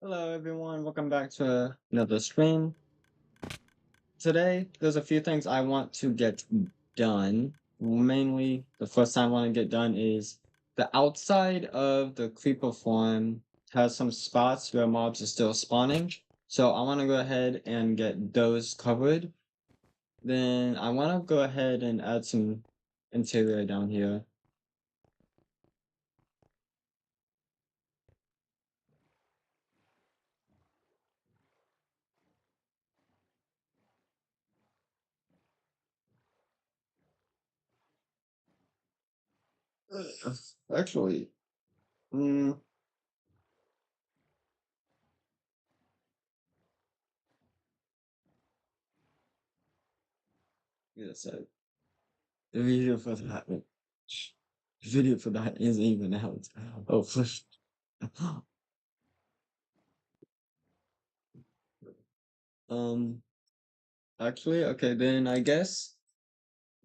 Hello everyone, welcome back to another stream. Today, there's a few things I want to get done. Mainly, the first time I want to get done is the outside of the creeper farm has some spots where mobs are still spawning. So I want to go ahead and get those covered. Then I want to go ahead and add some interior down here. Actually, mm, yes, the video for that. The video for that isn't even out. Oh, um, actually, okay, then I guess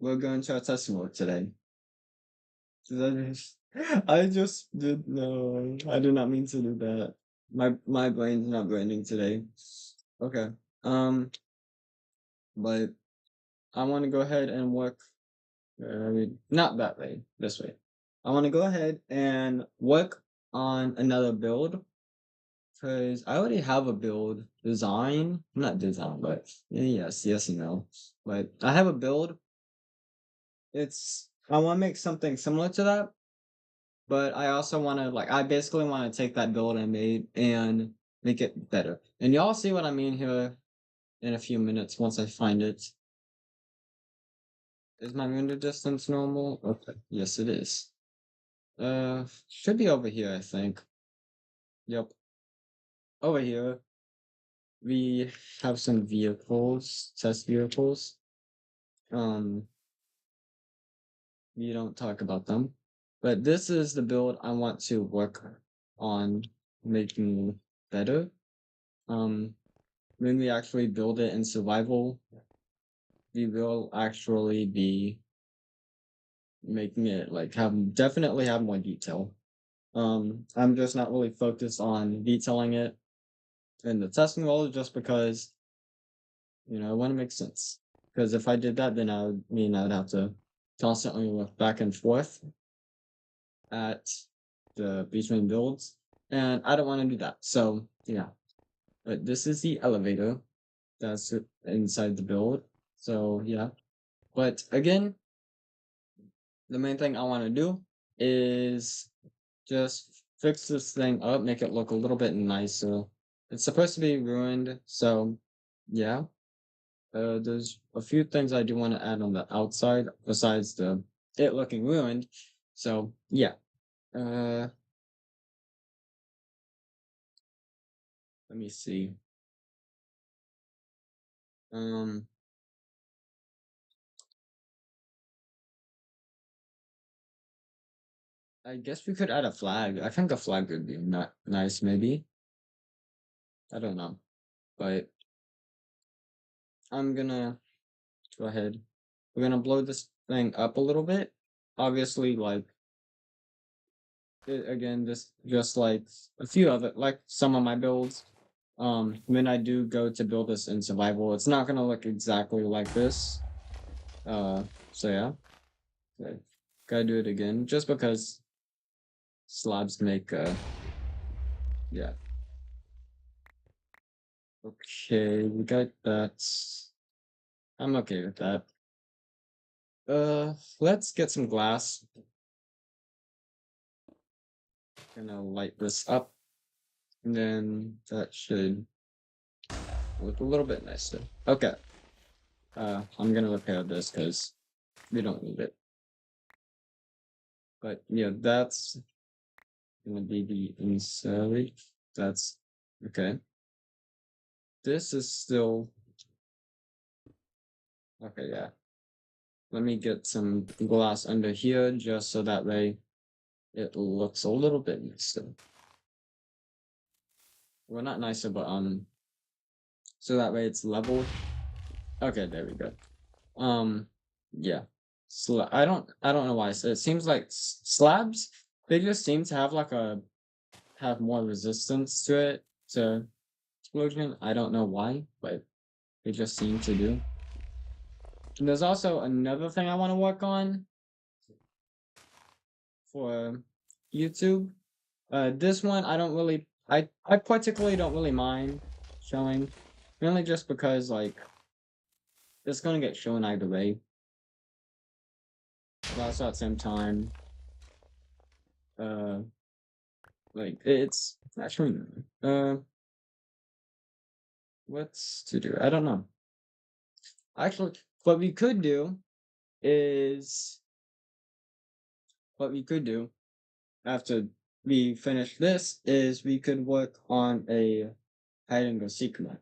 we're going to our testing work today. I just did no, I did not mean to do that. My brain's not braining today. Okay. But I want to go ahead and work. Not that way. This way. I want to go ahead and work on another build because I already have a build design, not design, but yes and no. But I have a build. I want to make something similar to that, but I also want to I basically want to take that build I made and make it better. And y'all see what I mean here in a few minutes once I find it. Is my render distance normal? Okay, yes it is. Should be over here, I think. Yep, over here. We have some vehicles, test vehicles. Um, we don't talk about them. But this is the build I want to work on making better. Um, when we actually build it in survival, we will actually be making it definitely have more detail. I'm just not really focused on detailing it in the testing role just because, I want to make sense. Because if I did that, then I'd have to constantly look back and forth at the between builds, and I don't want to do that. So yeah, but this is the elevator that's inside the build. So yeah, but again, the main thing I want to do is just fix this thing up, make it look a little bit nicer. It's supposed to be ruined, so yeah. There's a few things I do want to add on the outside besides the it looking ruined. So yeah. Uh, let me see. Um, I guess we could add a flag. I think a flag would be not nice, maybe. I don't know, but I'm gonna go ahead. We're gonna blow this thing up a little bit. Obviously, again, just like a few other, like some of my builds. When I do go to build this in survival, it's not gonna look exactly like this. So yeah, okay. Gotta do it again, just because slabs make yeah. Okay, we got that. I'm okay with that. Let's get some glass. Gonna light this up, and then that should look a little bit nicer. Okay. I'm gonna repair this because we don't need it. But yeah, that's gonna be the inside. That's okay. This is still okay, yeah. Let me get some glass under here just so that way it looks a little bit nicer. Well, not nicer, but so that way it's leveled. Okay, there we go. Yeah. I don't know why. So it seems like slabs, they just seem to have have more resistance to it. So explosion, I don't know why, but it just seemed to do. And there's also another thing I want to work on for YouTube. This one I don't really, I particularly don't really mind showing, mainly just because like it's gonna get shown either way. But also at the same time, uh, like it's actually, what's to do? I don't know. Actually, what we could do is what we could do after we finish this is we could work on a hide and go seek map.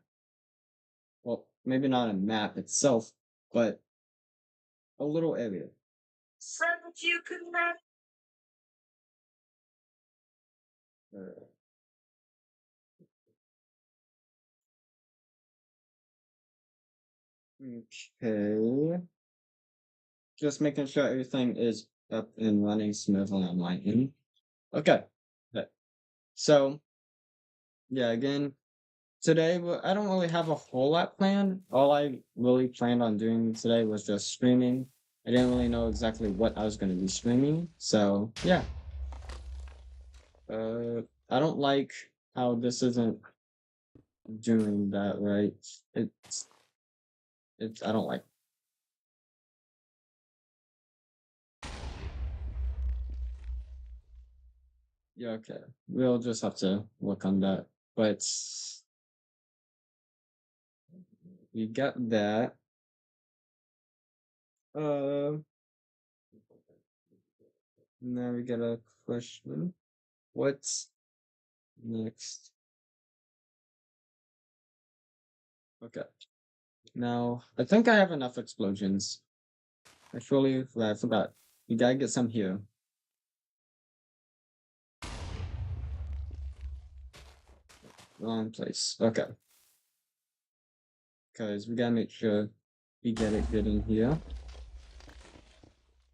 Well, maybe not a map itself, but a little area. So that you can map. Okay. Just making sure everything is up and running smoothly on my end. Okay. Okay. So, yeah, again, today I don't really have a whole lot planned. All I really planned on doing today was just streaming. I didn't really know exactly what I was going to be streaming. So, yeah. I don't like how this isn't doing that right. It's, I don't like. Yeah, okay. We'll just have to work on that. But we got that. Uh, now we got a question. What's next? Okay. Now, I think I have enough explosions. I forgot. We gotta get some here. Wrong place. Okay. Because we gotta make sure we get it good in here.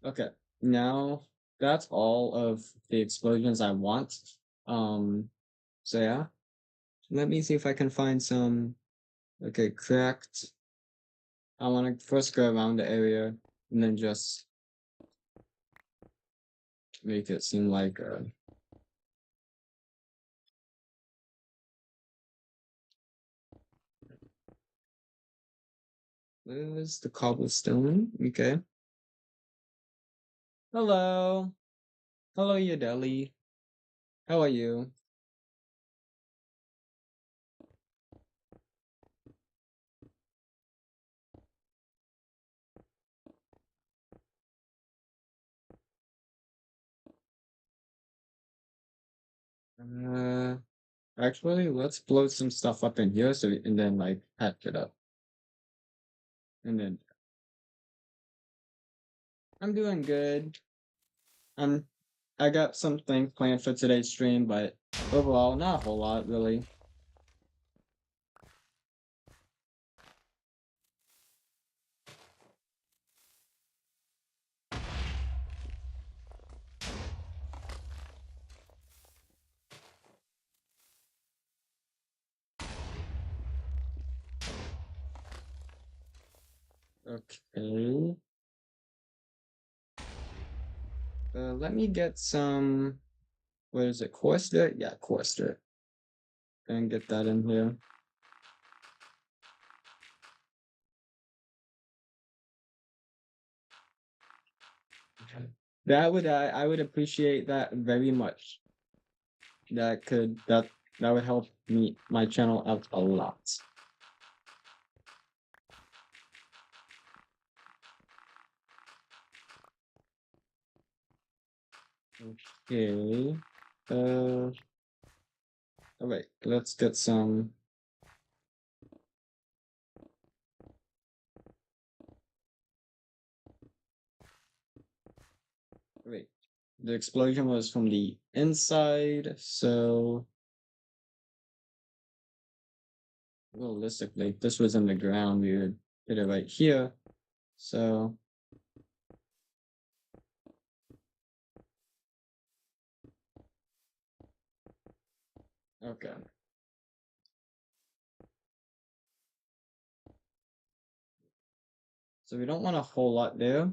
Okay. Now, that's all of the explosions I want. So yeah. Let me see if I can find some. Okay, cracked. I want to first go around the area and then just make it seem like where's the cobblestone? Okay. Hello. Hello, Yadeli. How are you? Uh, actually, let's blow some stuff up in here and then like patch it up. And then I'm doing good. I'm I got something planned for today's stream, but overall, not a whole lot really. Okay. Let me get some. What is it? Coarse dirt? Yeah, coarse dirt. And get that in here. I would appreciate that very much. That would help me my channel out a lot. Okay. Uh all right, let's get some. Wait. The explosion was from the inside, so realistically, if this was in the ground, we would hit it right here. So okay. So we don't want a whole lot there.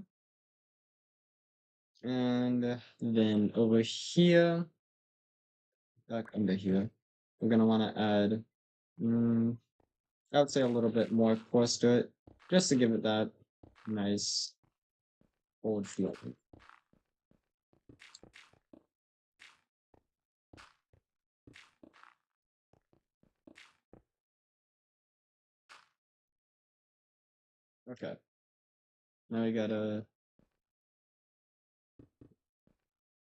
And then over here, back under here, we're gonna want to add, I would say a little bit more course to it, just to give it that nice old feel. Okay. Now we gotta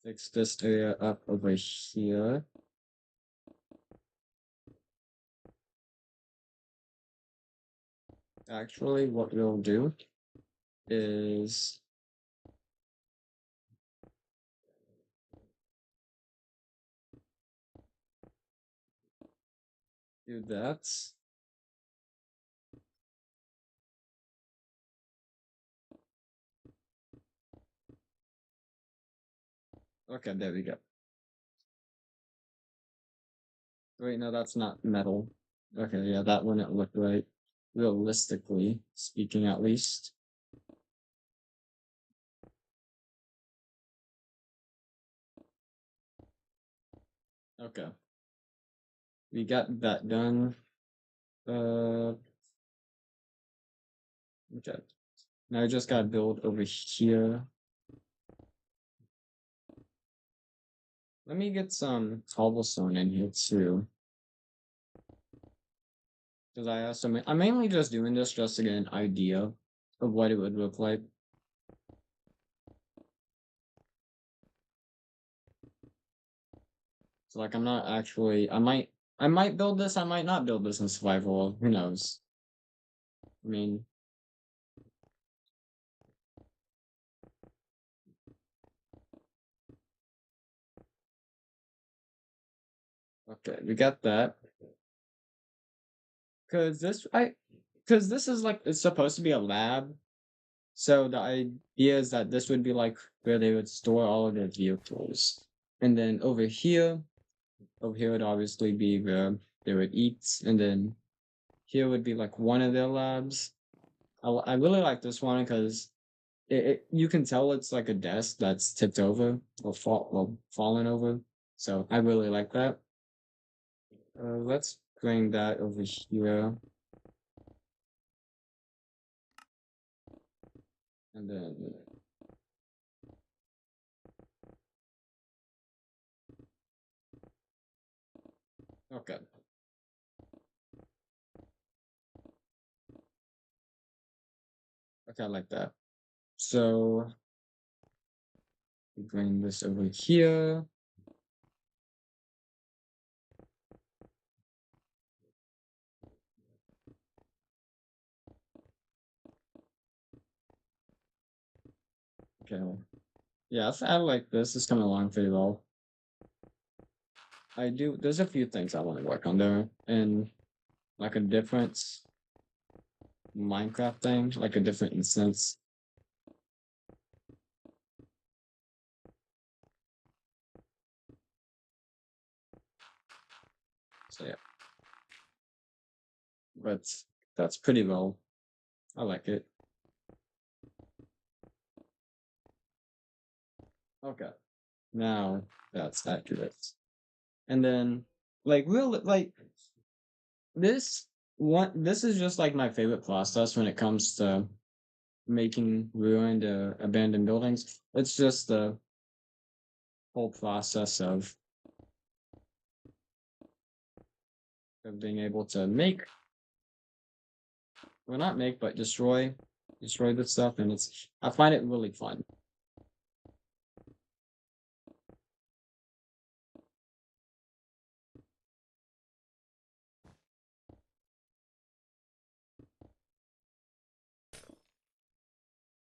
fix this area up over here. Actually, what we'll do is do that. Okay, there we go. Wait, no, that's not metal. Okay, yeah, that wouldn't look right. Realistically speaking, at least. Okay. We got that done. Okay. Now I just gotta build over here. Let me get some cobblestone in here too. Because I'm mainly just doing this just to get an idea of what it would look like. So like I'm not actually I might build this, I might not build this in survival. Who knows? I mean, okay, we got that. Cause this is like it's supposed to be a lab. So the idea is that this would be like where they would store all of their vehicles. And then over here would obviously be where they would eat, and then here would be like one of their labs. I really like this one because you can tell it's like a desk that's tipped over or fallen over. So I really like that. Let's bring that over here, and then okay, okay, I like that. So we bring this over here. Okay, yeah, I like this. It's coming along pretty well. I do. There's a few things I want to work on there, and like a different Minecraft thing, like a different instance. So yeah, but that's pretty well. I like it. Okay, now that's accurate. And then, like this this is just like my favorite process when it comes to making ruined abandoned buildings. It's just the whole process of being able to make, well, not make, but destroy this stuff, and I find it really fun.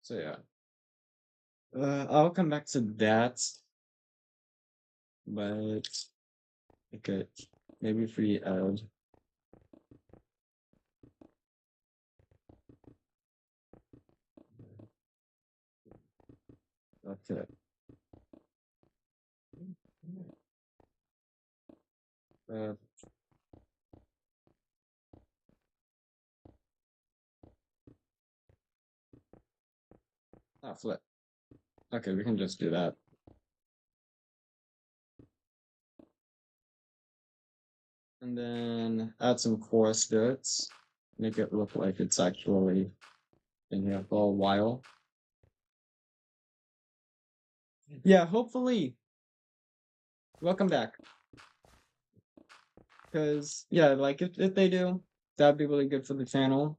So yeah, I'll come back to that, but okay, maybe if we add, okay, uh, Ah, flip. Okay, we can just do that. And then add some coarse dirts. Make it look like it's actually been here for a while. Yeah, hopefully. Welcome back. Because, yeah, like if they do, that'd be really good for the channel.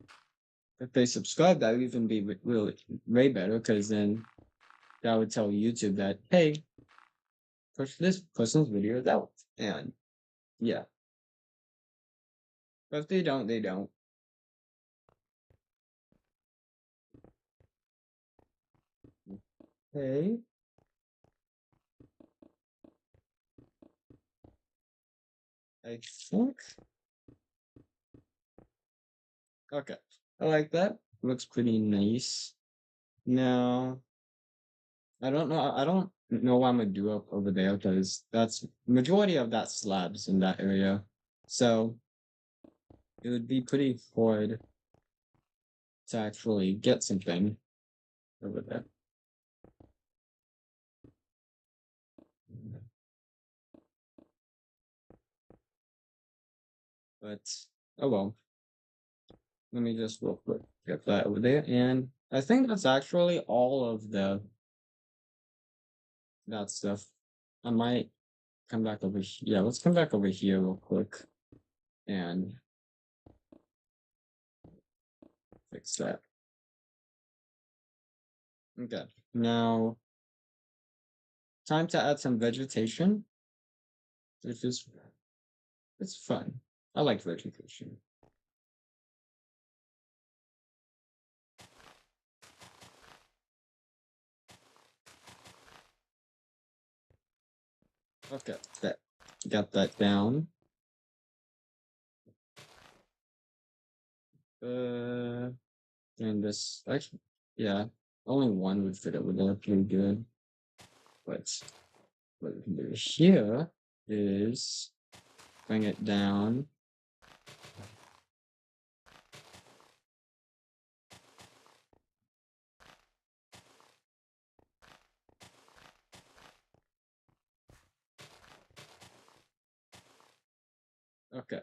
If they subscribe, that would even be really way better, because then that would tell YouTube that, hey, push this person's videos out. And yeah. But if they don't, they don't. Okay. I think. Okay. I like that. Looks pretty nice. Now, I don't know what I'm gonna do up over there because that's majority of that slabs in that area. So it would be pretty hard to actually get something over there. But oh well. Let me just real quick get that over there. And I think that's actually all of that stuff. I might come back over here. Yeah, let's come back over here real quick and fix that. Okay. Now time to add some vegetation. Which is it's fun. I like vegetation. Okay, that got that down. And this actually, yeah, only one would fit over there pretty good. But what we can do here is bring it down. Okay.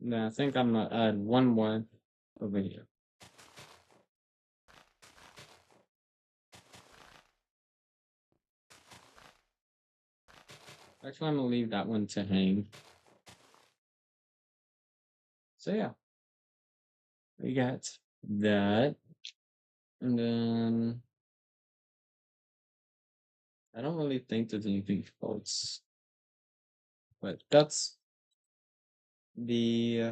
Now I think I'm gonna add one more over here. Actually, I'm gonna leave that one to hang. So yeah, we got that. And then I don't really think there's anything else. But that's the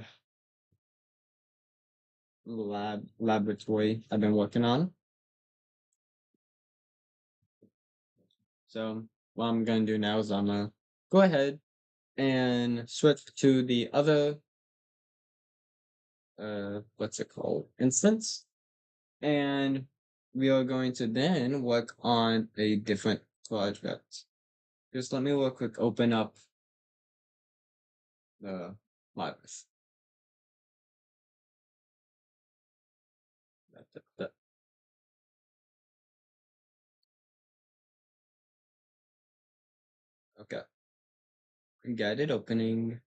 laboratory I've been working on. So what I'm gonna do now is I'm gonna go ahead and switch to the other what's it called? Instance. And we are going to then work on a different project. Just let me real quick open up the virus. Okay. Guided opening.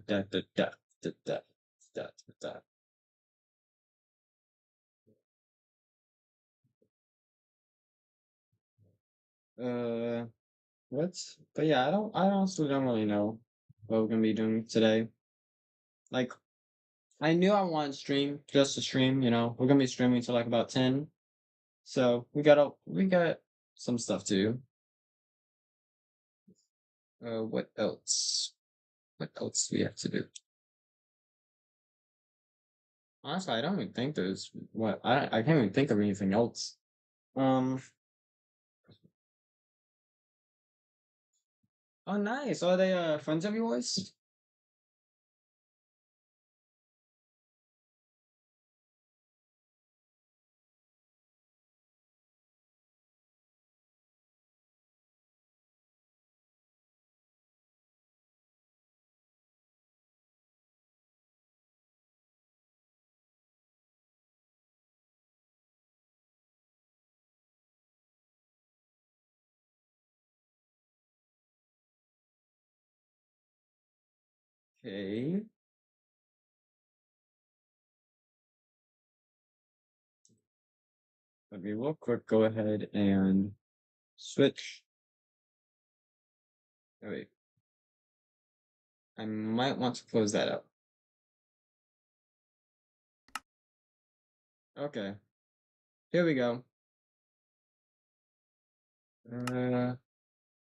Da, da, da, da, da, da, da, da. Uh, what? But yeah, I honestly don't really know what we're gonna be doing today. Like, I knew I wanted to stream, just to stream, we're gonna be streaming till like about 10. So we got some stuff to do. What else? What else do we have to do? Honestly, I don't even think there's what I can't even think of anything else. Um. Oh, nice. Are they friends of yours? Okay. Let me real quick go ahead and switch. Oh, wait. I might want to close that up. Okay. Here we go.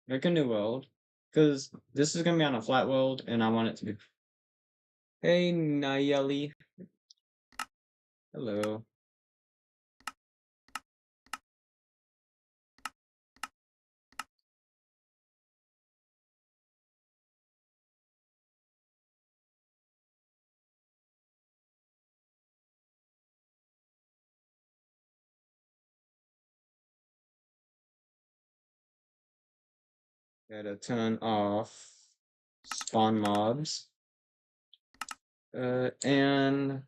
Make a new world. Because this is gonna be on a flat world and I want it to be. Hey Nayeli. Hello. Gotta turn off spawn mobs. And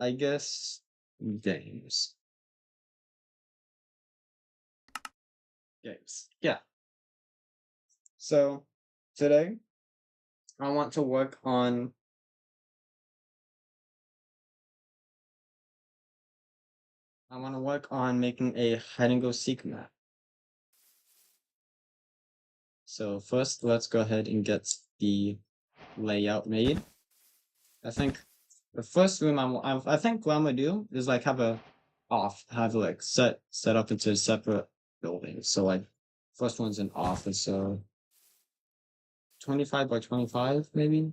I guess games. Games. Yeah. So today I want to work on making a hide and go seek map. So first let's go ahead and get the layout made. I think the first room I think what I'm gonna do is like have like set up into separate buildings. So like first one's an office, so 25 by 25 maybe.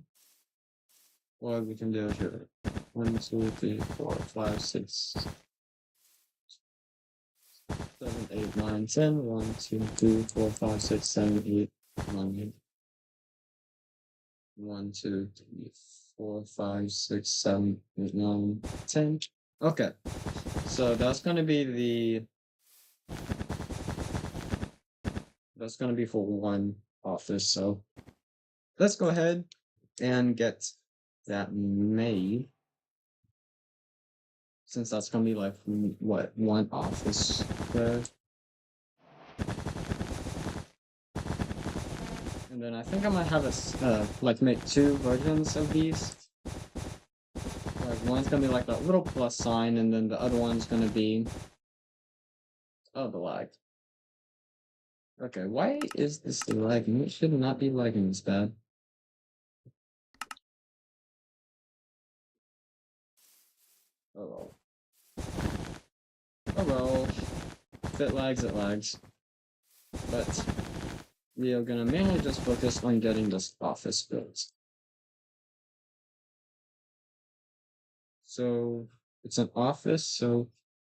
Or we can do here 1, 2, 3, 4, 5, 6, 7, 8, 9, 10. 1, 2, 3, 4, 5, 6, 7, 8, 9. 1, 2, 3, 4, 5, 6, 7, 8, 9, 10. Okay, so that's gonna be for one office. So let's go ahead and get that made, since that's gonna be like what, one office there. And then I think I might have like make two versions of these. Like one's gonna be like that little plus sign, and then the other one's gonna be the lag. Okay, why is this lagging? It should not be lagging this bad. Oh well. Oh well. If it lags, it lags. But we are gonna mainly just focus on getting this office built. So it's an office, so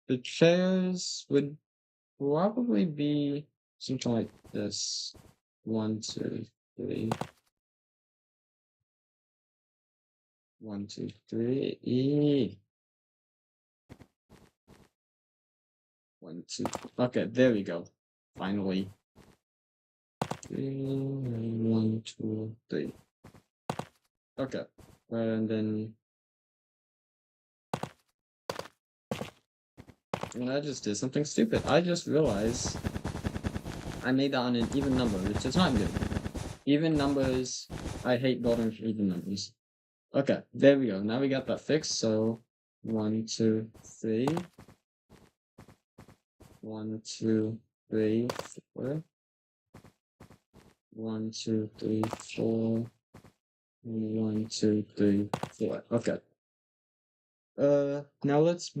the chairs would probably be something like this. 1, 2, 3. 1, 2, 3. 1, 2. Okay, there we go. Finally. 1, 2, 3. Okay, and then. And I just did something stupid. I just realized I made that on an even number, which is not good. Even numbers, I hate building even numbers. Okay, there we go. Now we got that fixed. So 1, 2, 3. 1, 2, 3, 4. 1, 2, 3, 4. 1, 2, 3, 4. Okay. Now let's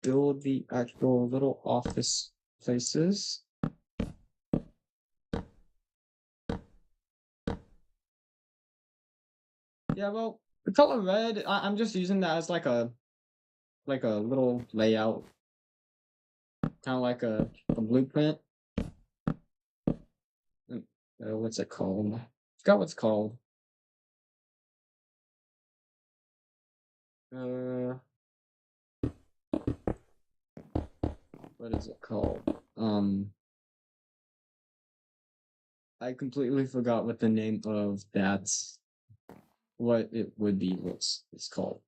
build the actual little office places. Yeah, well, the color red, I'm just using that as like a little layout, kind of like a blueprint. What's it called? I forgot what's called. What is it called? I completely forgot what the name of that, what it would be, what's it's called.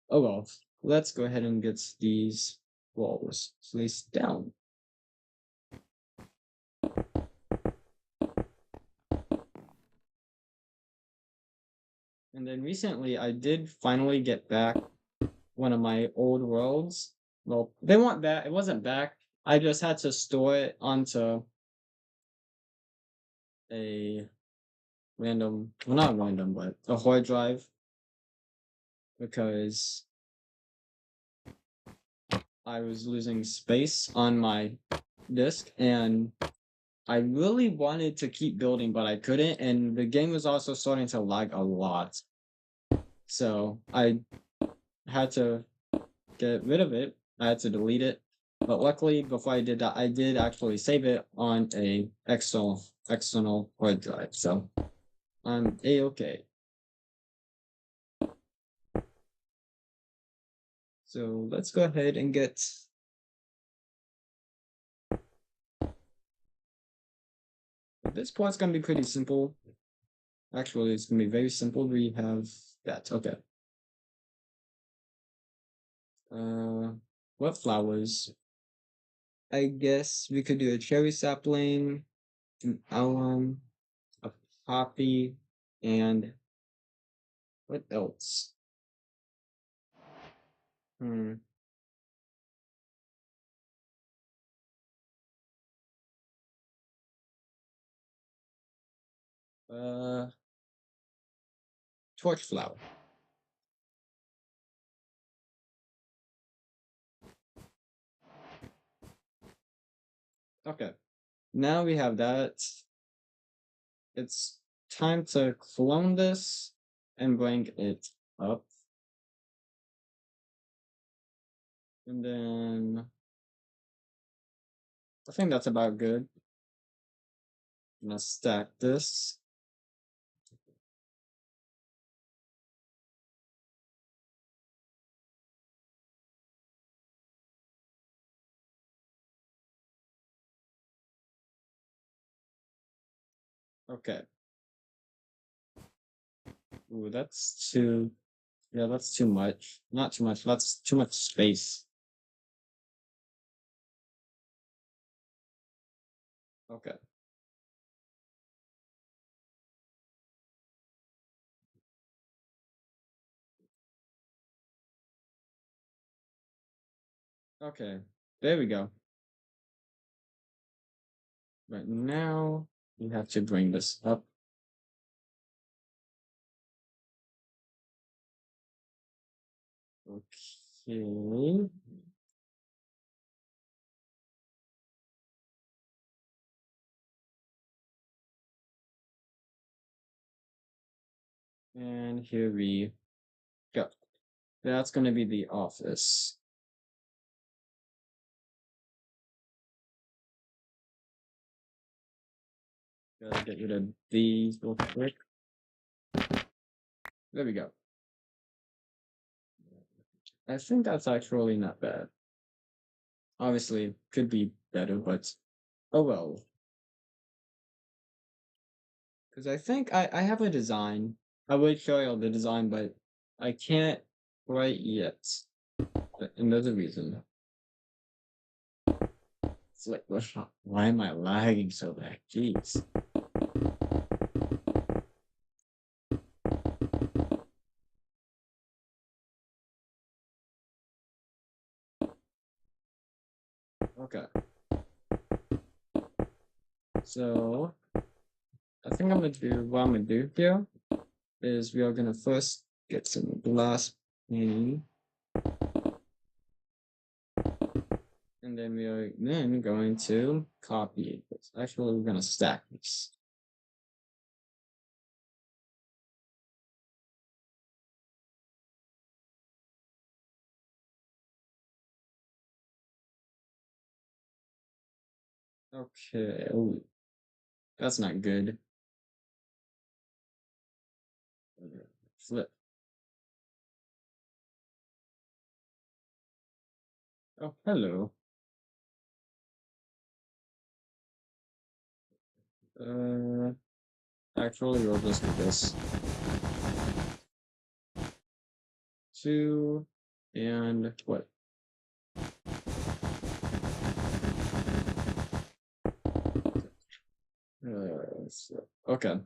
Oh well, let's go ahead and get these walls placed down. And then recently, I did finally get back one of my old worlds. Well, they weren't back. It wasn't back. I just had to store it onto a random, well, not random, but a hard drive because I was losing space on my disk and I really wanted to keep building, but I couldn't. And the game was also starting to lag a lot. So I had to get rid of it. I had to delete it. But luckily, before I did that, I did actually save it on a external hard drive. So I'm a-okay. So let's go ahead and get this part's gonna be pretty simple. Actually, it's gonna be very simple. We have that. Okay. Uh, what flowers? I guess we could do a cherry sapling, an alum, a poppy, and what else? Hmm. Uh, torch flower. Okay. Now we have that. It's time to clone this and bring it up. And then I think that's about good. I'm gonna stack this. Okay. Ooh, that's too, yeah, that's too much. Not too much, that's too much space. Okay. Okay. There we go. But now we have to bring this up. Okay. And here we go. That's going to be the office. Gotta get rid of these real quick. There we go. I think that's actually not bad. Obviously, could be better, but oh well. Because I think I have a design. I would show you the design, but I can't quite yet. And there's a reason. It's like, why am I lagging so bad? Jeez. Okay. So I think I'm gonna do what I'm gonna do here is we are gonna first get some glass painting. And then we are then going to copy it. Actually, we're gonna stack this. Okay. Ooh, that's not good. Flip. Oh, hello. Uh, actually, we'll just do this. Two and what? Okay.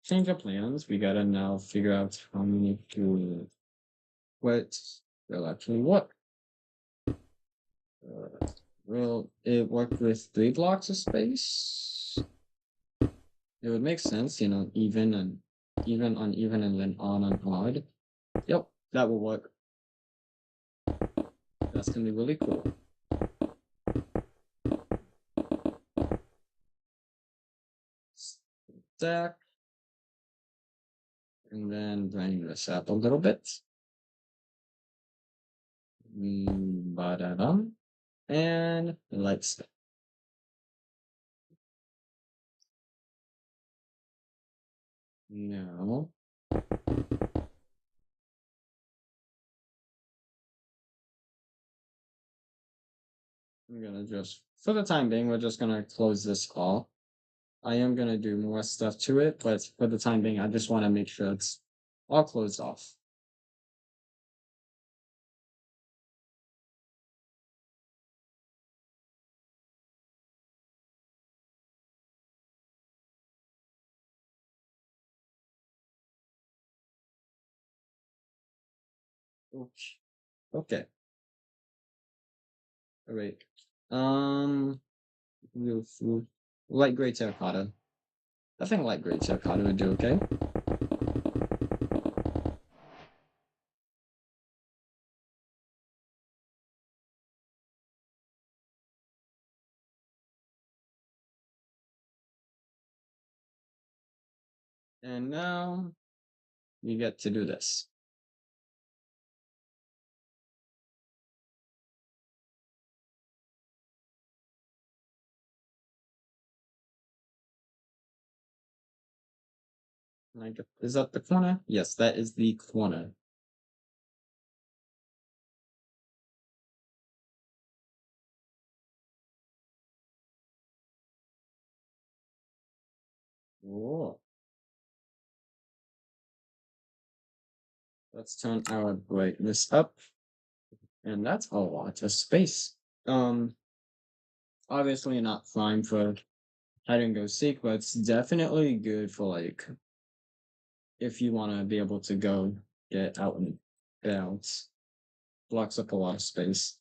change of plans. We gotta now figure out how many to what will actually work. Will it work with 3 blocks of space? It would make sense, you know, even and even, uneven, and then on and odd. Yep, that will work. That's gonna be really cool. Stack. And then bring this up a little bit. Ba-da-dum. And lights. No. I'm gonna just, for the time being, we're just gonna close this off. I am gonna do more stuff to it, but for the time being, I just want to make sure it's all closed off. Oops. Okay. All right. Um, light gray terracotta. I think light gray terracotta would do okay. And now you get to do this. Like, is that the corner? Yes, that is the corner. Whoa. Let's turn our brightness up. And that's a lot of space. Obviously not fine for hide and go seek, but it's definitely good for like if you want to be able to go get out and bounce. Blocks up a lot of space.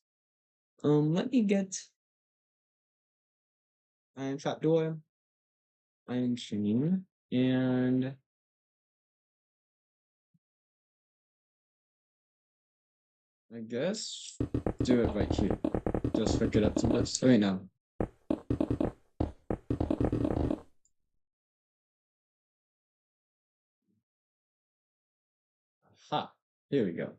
Let me get iron trapdoor, iron chain, and I guess do it right here. Just hook it up to this. Wait, no. Ha! Here we go.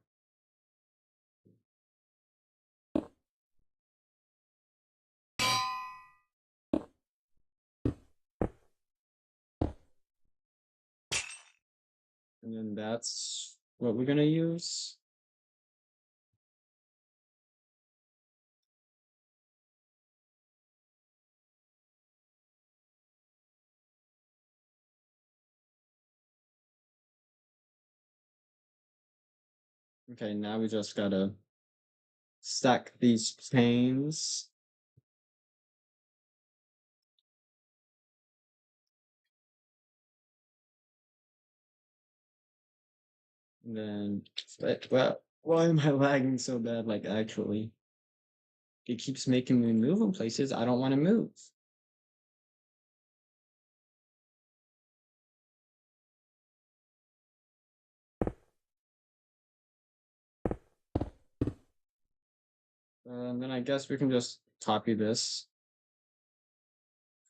And then that's what we're gonna use. Okay, now we just gotta stack these panes. And then, well, why am I lagging so bad? Like, actually, it keeps making me move in places I don't want to move. And then I guess we can just copy this.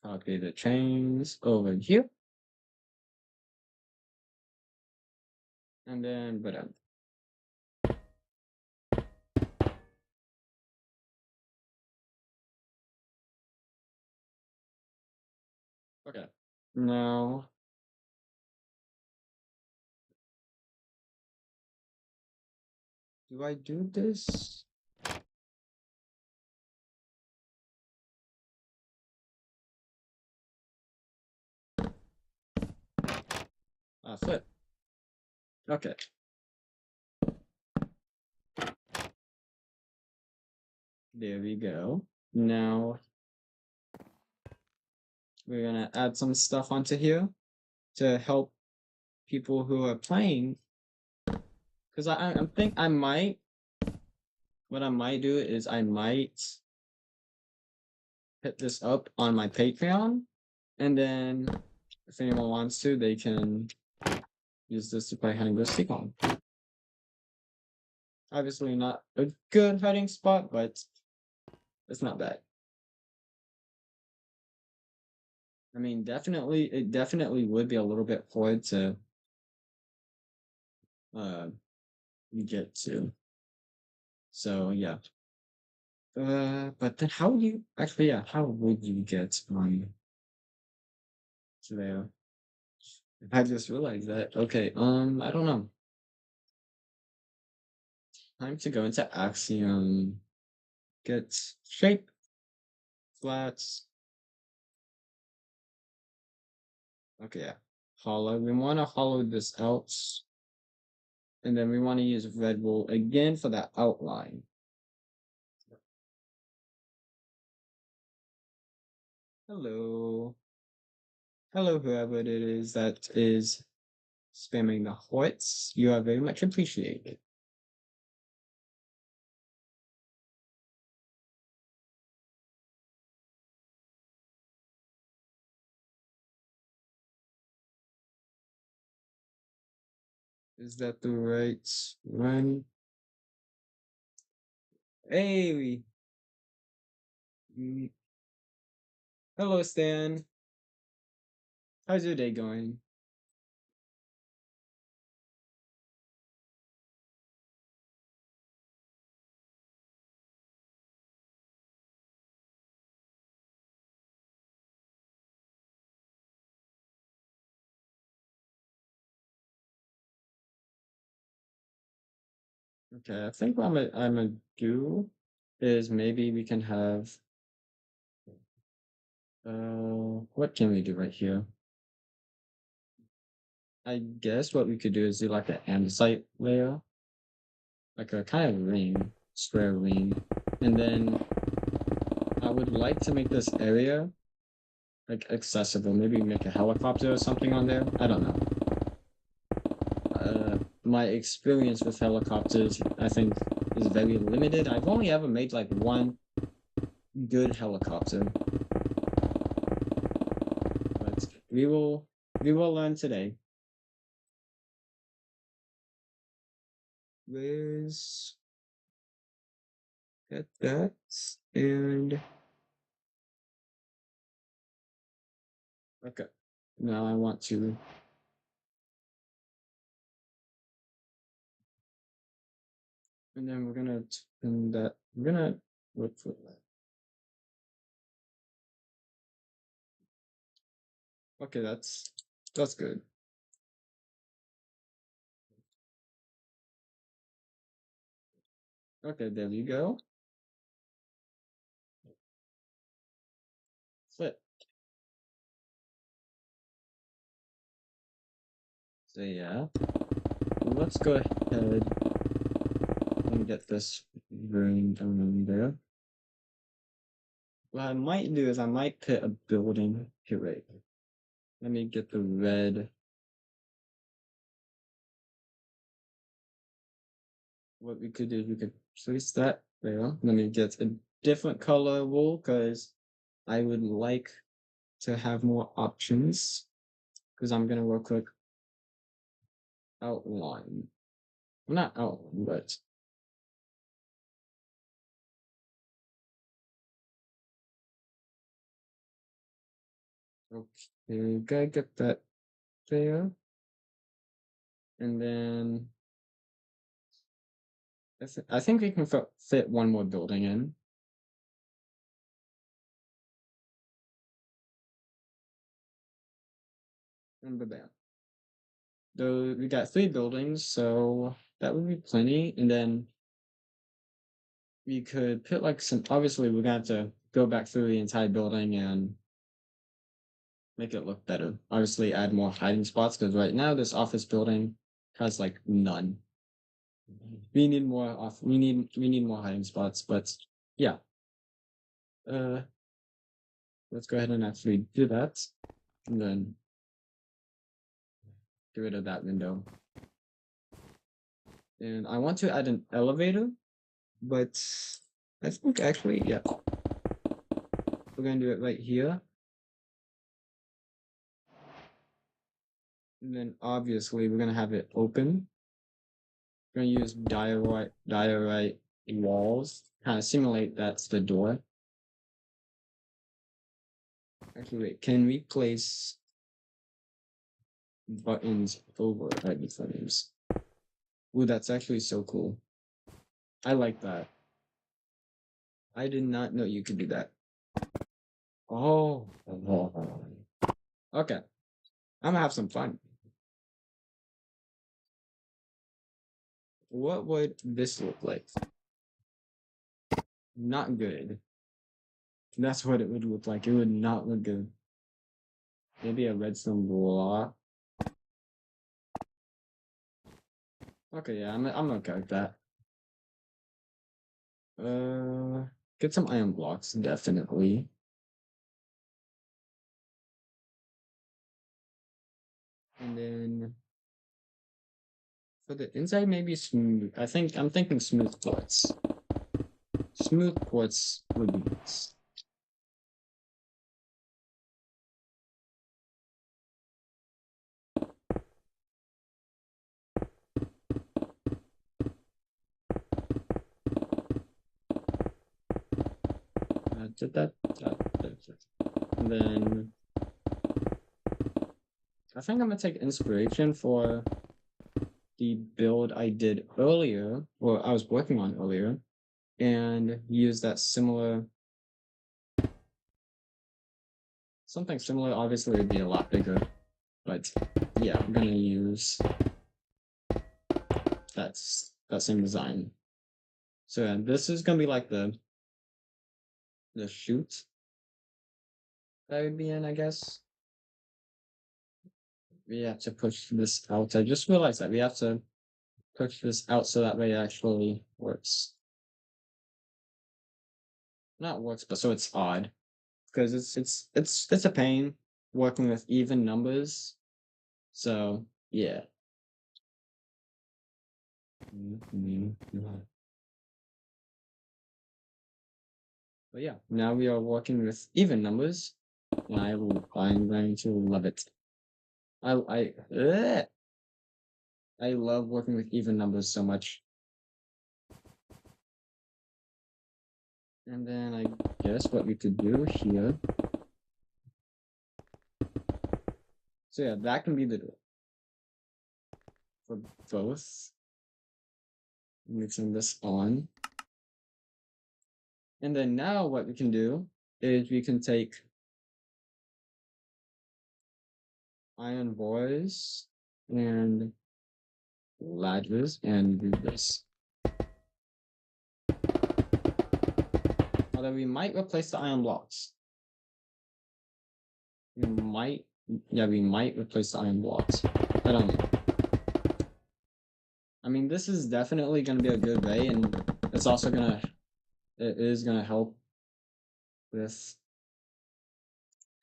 Copy the chains over here. And then, but okay. Now, do I do this? Flip. Okay. There we go. Now, we're gonna add some stuff onto here to help people who are playing, because I think I might. What I might do is I might hit this up on my Patreon, and then if anyone wants to, they can use this to play hide and go seek on. Obviously not a good hiding spot, but it's not bad. I mean, it definitely would be a little bit hard to uh get to. So yeah. But then how would you actually, yeah, how would you get to there? I just realized that. Okay, I don't know. Time to go into Axiom. Get shape, flats. Okay, yeah. Hollow. We want to hollow this out. And then we want to use red wool again for that outline. Hello. Hello, whoever it is that is spamming the hearts. You are very much appreciated. Is that the right one? Hey, mm, hello, Stan. How's your day going? Okay, I think what I'm gonna do is maybe we can have what can we do right here? I guess what we could do is do like an andesite layer, like a kind of ring, square ring, and then I would like to make this area like accessible. Maybe make a helicopter or something on there. I don't know. My experience with helicopters, I think, is very limited. I've only ever made like one good helicopter, but we will learn today. Let's get that, and okay. Now I want to, and then we're gonna turn that. We're gonna look for that. Okay, that's good. Okay, there you go. Flip. So yeah, let's go ahead and get this room down there. What I might do is I might put a building here. Right. Let me get the red. What we could do is we could place that there. Let me get a different color wool because I would like to have more options because I'm gonna work with outline. Well, not outline, but okay, gotta get that there. And then I think we can fit one more building in. And bam. Though we got 3 buildings, so that would be plenty. And then we could put like some, obviously we're gonna have to go back through the entire building and make it look better. Obviously add more hiding spots because right now this office building has like none. We need more we need more hiding spots, but yeah. Uh let's go ahead and actually do that. And then Get rid of that window. And I want to add an elevator, but I think actually, yeah, we're gonna do it right here. And then obviously we're gonna have it open. We're gonna use diorite walls, kind of simulate that's the door. Actually, wait, can we place buttons over the frames? Ooh, that's actually so cool. I like that. I did not know you could do that. Oh. Okay. I'm gonna have some fun. What would this look like? Not good. That's what it would look like. It would not look good. Maybe a redstone block. Okay, yeah, I'm okay with that. Get some iron blocks, definitely. And then for the inside, maybe smooth. I'm thinking smooth quartz. Smooth quartz would be nice. And then I think I'm gonna take inspiration for the build I did earlier, or I was working on earlier, and use that similar, something similar. Obviously, it'd be a lot bigger, but yeah, I'm gonna use that same design. So yeah, this is gonna be like the chute that would be in, I guess. We have to push this out. I just realized that we have to push this out so that way it actually works. Not works, but so it's odd. Because it's a pain working with even numbers. So yeah. But yeah, now we are working with even numbers, and I'm going to love it. I love working with even numbers so much. And then I guess what we could do here. So yeah, that can be the door for both. Mixing this on. And then now what we can do is we can take iron bars and ladders and do this. Although we might replace the iron blocks. We might replace the iron blocks. I don't know. I mean, this is definitely going to be a good way, and it's also it is going to help with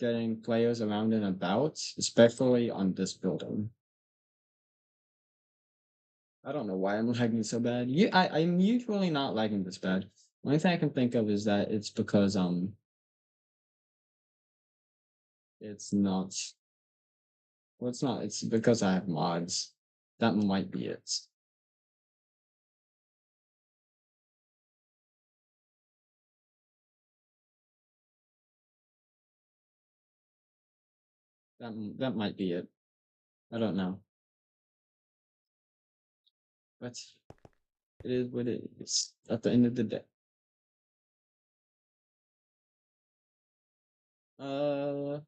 getting players around and about, especially on this building. I don't know why I'm lagging so bad. I'm usually not lagging this bad. Only thing I can think of is that it's because it's not, well, it's not, it's because I have mods. That might be it. That might be it. I don't know. But it is what it is at the end of the day. Uh,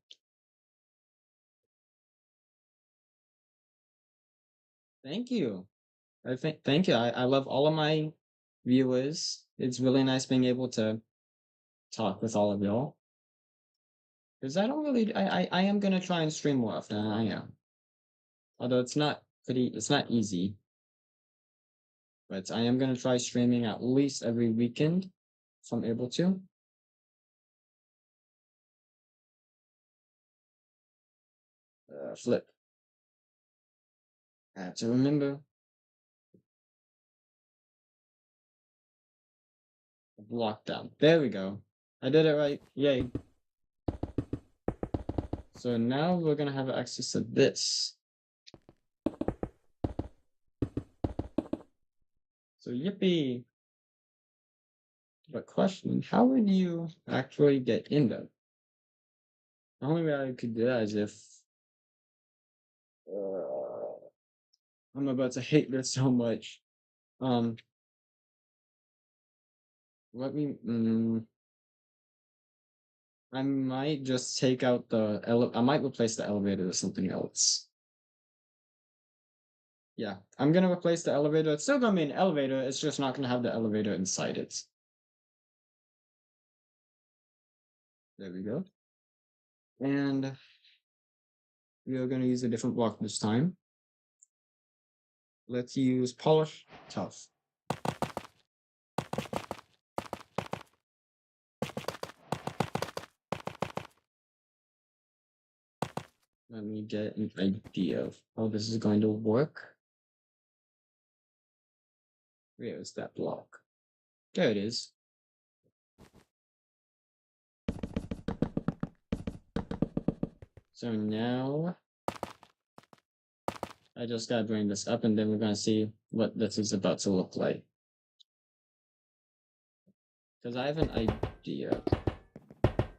Thank you. Thank you. I love all of my viewers. It's really nice being able to talk with all of y'all. Because I don't really I am gonna try and stream more often. I am. Although it's not easy. But I am gonna try streaming at least every weekend if I'm able to. Flip. I have to remember. Block down. There we go. I did it right. Yay. So now we're gonna have access to this. So yippee. But question, how would you actually get in there? The only way I could do that is if I'm about to hate this so much. Let me I might just take out the I might replace the elevator with something else. Yeah, I'm gonna replace the elevator. It's still gonna be an elevator, it's just not gonna have the elevator inside it. There we go. And we are gonna use a different block this time. Let's use polish tough. Let me get an idea of how this is going to work. Where is that block? There it is. So now I just gotta bring this up and then we're gonna see what this is about to look like. Because I have an idea.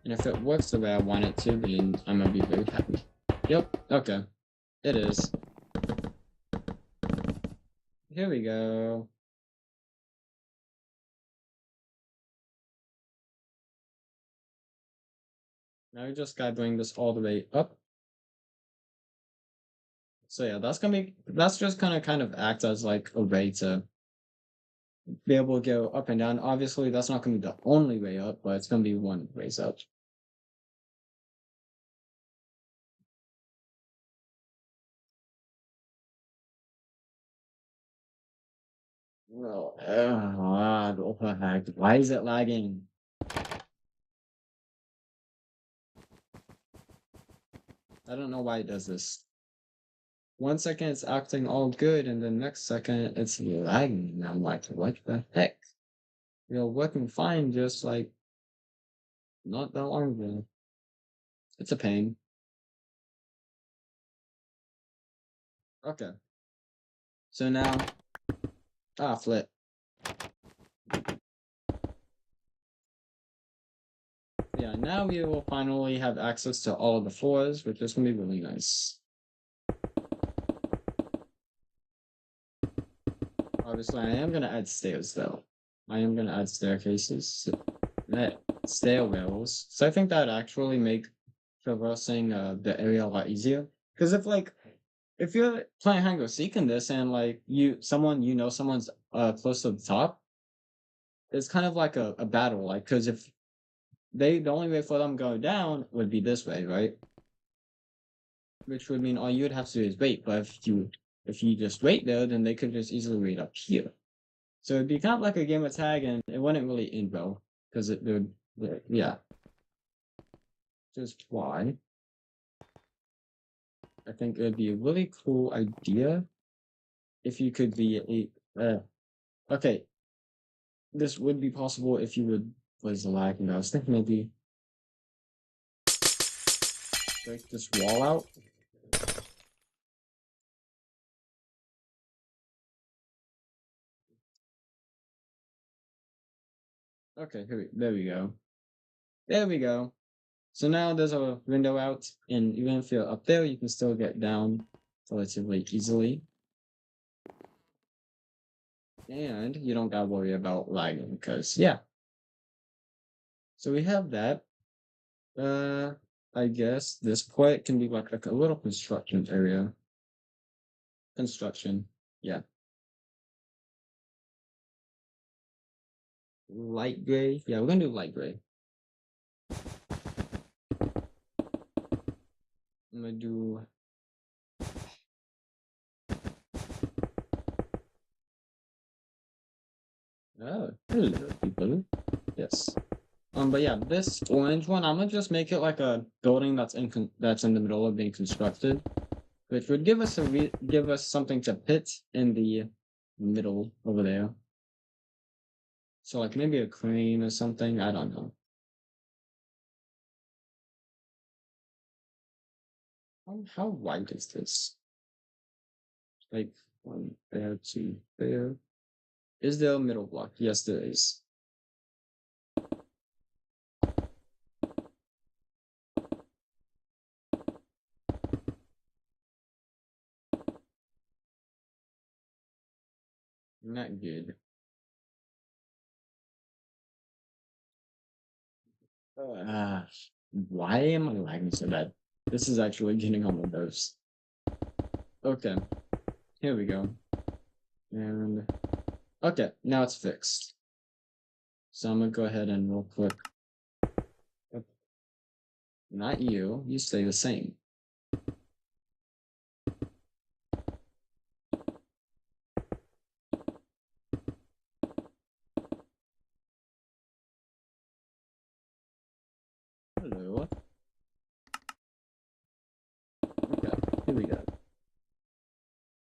And if it works the way I want it to, then I'm gonna be very happy. Yep, okay. It is. Here we go. Now we just gotta bring this all the way up. So yeah, that's just gonna kind of act as like a way to be able to go up and down. Obviously, that's not gonna be the only way up, but it's gonna be one ways up. Oh, what the heck? Why is it lagging? I don't know why it does this. 1 second it's acting all good, and the next second it's lagging. And I'm like, what the heck? You're working fine, just like not that long ago. It's a pain. Okay. So now, flip. Yeah, now we will finally have access to all of the floors, which is gonna be really nice. Obviously, I am gonna add stairs though. I am gonna add staircases, stairwells. So I think that actually make traversing the area a lot easier. Because if you're playing hide and seek in this and like someone's close to the top, it's kind of like a battle. Like because if the only way for them to go down would be this way, right? Which would mean all you'd have to do is wait. But if you just wait there, then they could just easily wait up here. So it'd be kind of like a game of tag, and it wouldn't really end well because it would, yeah. Just why I think it would be a really cool idea if you could be okay. This would be possible if you would was lagging. I was thinking maybe break this wall out. Okay, there we go. There we go. So now there's a window out, and even if you're up there, you can still get down relatively easily. And you don't gotta worry about lagging, because, yeah. So we have that. I guess this point can be like a little construction area. Construction, yeah. Light gray, yeah, we're gonna do light gray. I'm gonna do hello people. Yes. But yeah, this orange one, I'm gonna just make it like a building that's in the middle of being constructed. which would give us give us something to pit in the middle over there. So like maybe a crane or something. I don't know. How wide is this? Like one there, two there. Is there a middle block? Yes, there is. Not good. Ah, why am I lagging so bad? This is actually getting on my nerves. Okay, here we go. And okay, now it's fixed. So I'm gonna go ahead and real quick. Not you. You stay the same. Hello. Okay, here we go.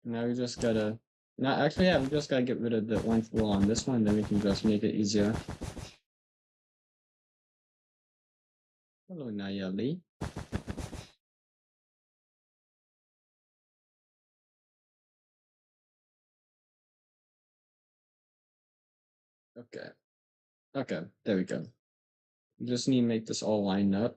Now we just gotta. Now, actually, yeah, we just gotta get rid of the orange wool on this one, then we can just make it easier. Hello, Nayeli. Okay. Okay, there we go. We just need to make this all line up.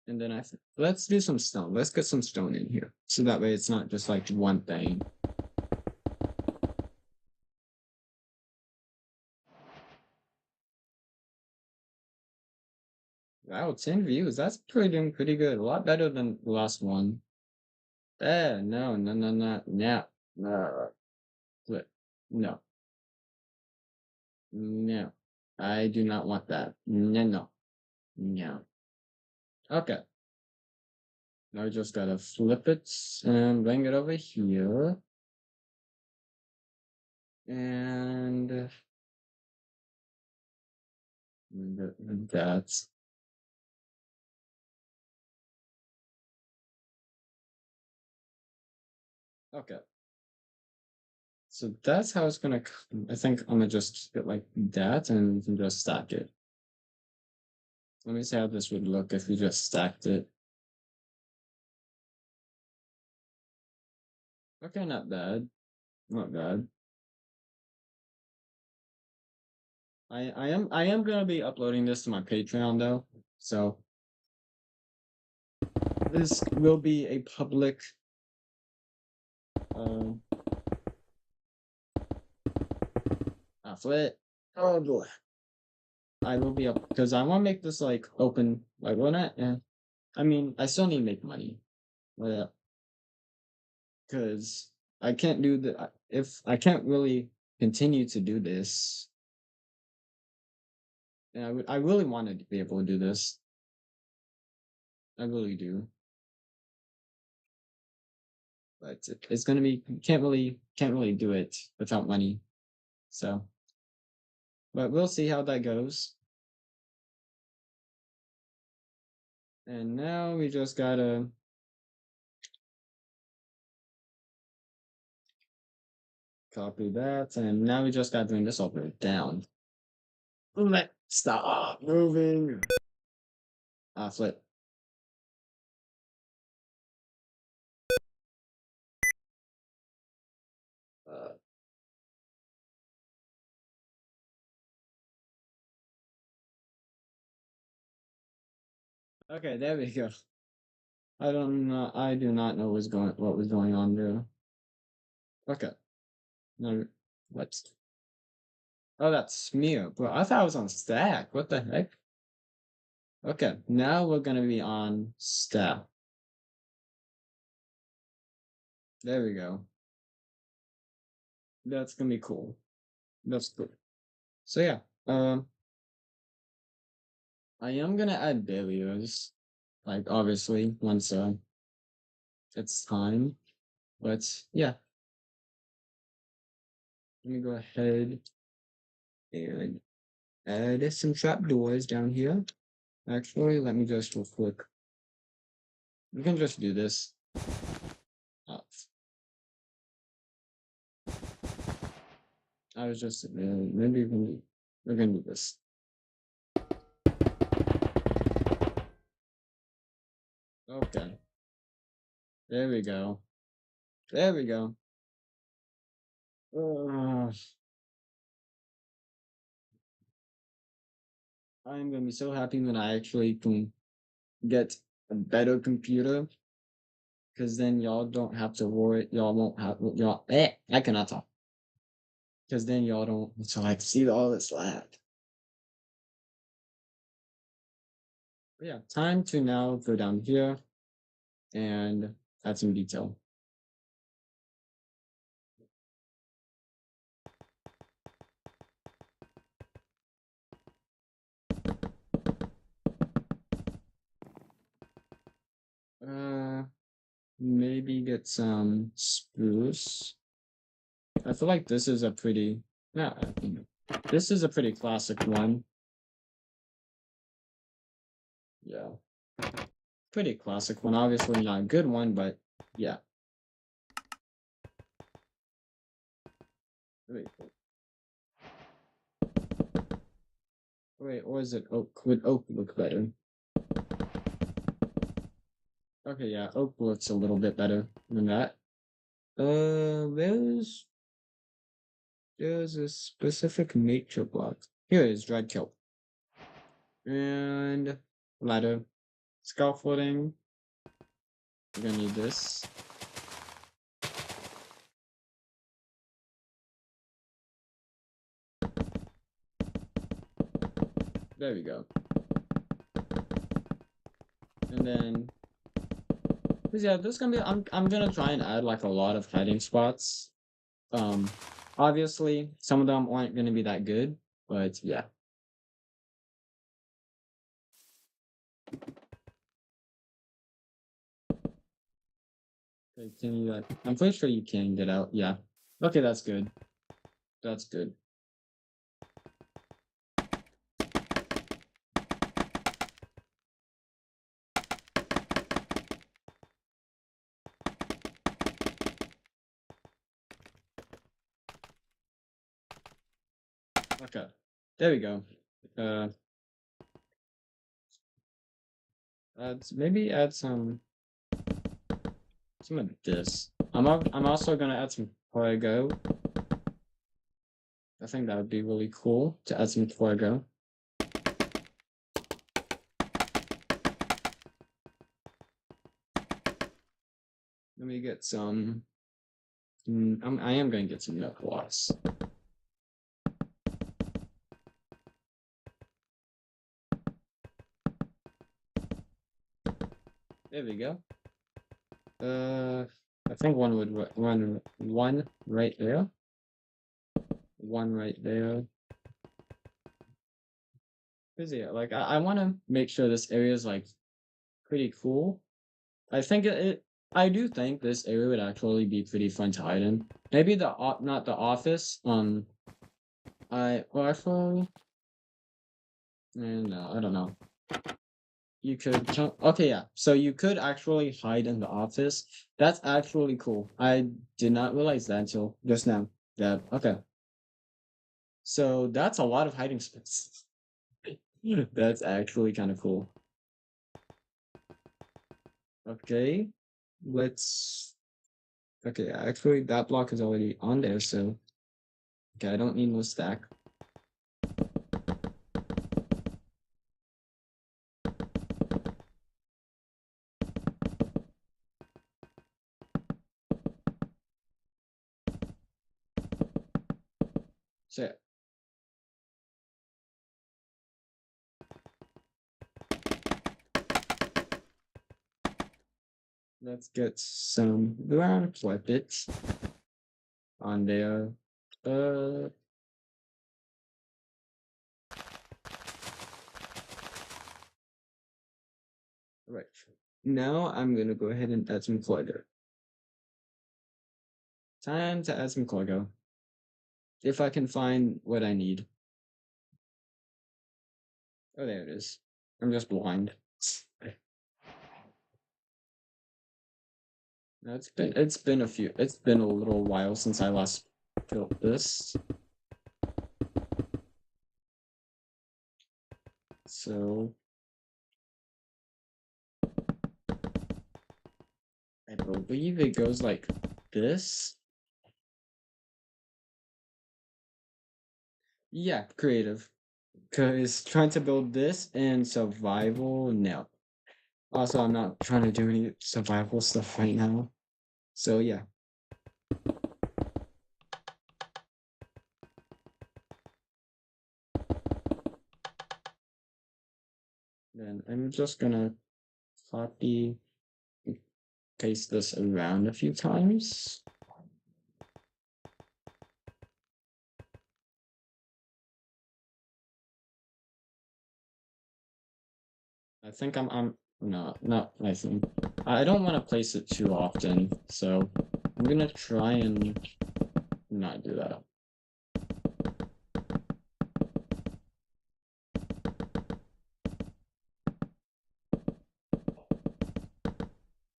And then let's do some stone. Let's get some stone in here. So that way it's not just like one thing. Wow, 10 views. That's doing pretty good. A lot better than the last one. No, no, no, no, no, no. Flip. No, no. I do not want that. No, no, no. Okay. Now we just gotta flip it and bring it over here. And that's okay. So that's how it's gonna come. I think I'm gonna just get like that and we can just stack it. Let me see how this would look if we just stacked it. Okay, not bad. Not bad. I am gonna be uploading this to my Patreon though. So this will be a public um flip. Oh boy. I will be up because I want to make this like open like when I mean I still need to make money. Well, because I can't do the if I can't really continue to do this. And I really wanted to be able to do this. I really do. But it's gonna be can't really do it without money. So but we'll see how that goes. And now we just gotta copy that. And now we just gotta bring this over down. Let's stop moving. Flip. Uh, okay, there we go. I don't know. I do not know what was going on there. Okay. No, let's. Oh, that's smear, bro. I thought I was on stack. What the heck? Okay, now we're gonna be on stack. There we go. That's gonna be cool. That's cool. So yeah, I am gonna add barriers, like obviously once it's time. But yeah, let me go ahead and add some trapdoors down here. Actually, let me just real quick We can just do this. I was just maybe we're gonna do this. Okay. There we go. There we go. I'm gonna be so happy when I actually can get a better computer, because then y'all don't have to worry. Y'all won't have y'all. I cannot talk. Because then y'all don't have to like see all this lag. But yeah, time to now go down here and add some detail. Uh, maybe get some spruce. I feel like this is a pretty, yeah, this is a pretty classic one. Yeah, pretty classic one. Obviously not a good one, but yeah. Wait, wait, or is it oak? Would oak look better? Okay, yeah, oak looks a little bit better than that. There's a specific nature block. Here is dried kelp. And ladder. Scaffolding. We're gonna need this. There we go. And then, cause yeah, this is gonna be. I'm gonna try and add like a lot of hiding spots. Um, obviously, some of them aren't gonna be that good, but yeah. Okay, can you like? I'm pretty sure you can get out. Yeah. Okay, that's good. That's good. Okay, there we go. Uh, maybe add some of this. I'm also gonna add some Fuego. I think that would be really cool to add some Fuego. Let me get some. I am going to get some milk loss. There we go. I think one would run one right there. One right there. Cause yeah, like I want to make sure this area is like pretty cool. I think I do think this area would actually be pretty fun to hide in. Maybe not the office. Well, actually, no, I don't know. You could okay, yeah. So you could actually hide in the office. That's actually cool. I did not realize that until just now. Yeah. Okay. So that's a lot of hiding space. That's actually kind of cool. Okay. Let's. Okay. Actually, that block is already on there. So okay, I don't need no stack. So let's get some ground flip it on there. Uh, right. Now I'm gonna go ahead and add some clutter. Time to add some cargo. If I can find what I need. Oh, there it is. I'm just blind. No, it's been a little while since I last built this. So I believe it goes like this. Yeah, creative. Cause trying to build this and survival, no. Also, I'm not trying to do any survival stuff right now. So yeah. Then I'm just gonna copy paste this around a few times. I think I'm no, not I think I don't want to place it too often, so I'm gonna try and not do that.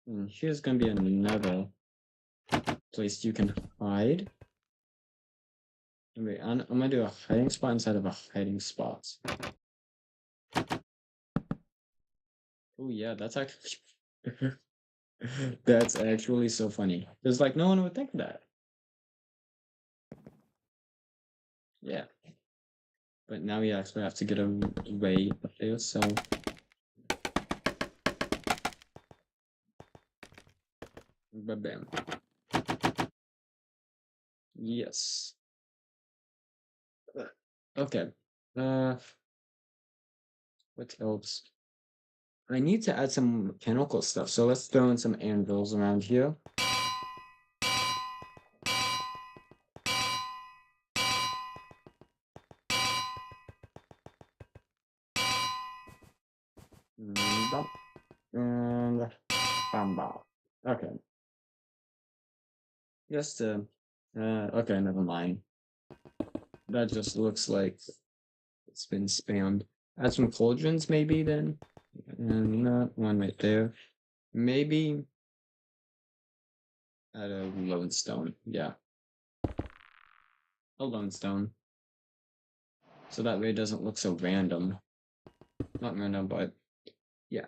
And here's gonna be another place you can hide. Wait, I'm gonna do a hiding spot inside of a hiding spot. Oh yeah, that's actually that's actually so funny. There's like no one would think of that. Yeah. But now we actually have to get a way up there, so bam. Yes. Okay. Uh what else? I need to add some mechanical stuff, so let's throw in some anvils around here. Bump, and bam bam. Okay. Just okay, never mind. That just looks like it's been spammed. Add some cauldrons maybe then. And that one right there. Maybe add a lodestone. Yeah. A lodestone. So that way it doesn't look so random. Not random, but yeah.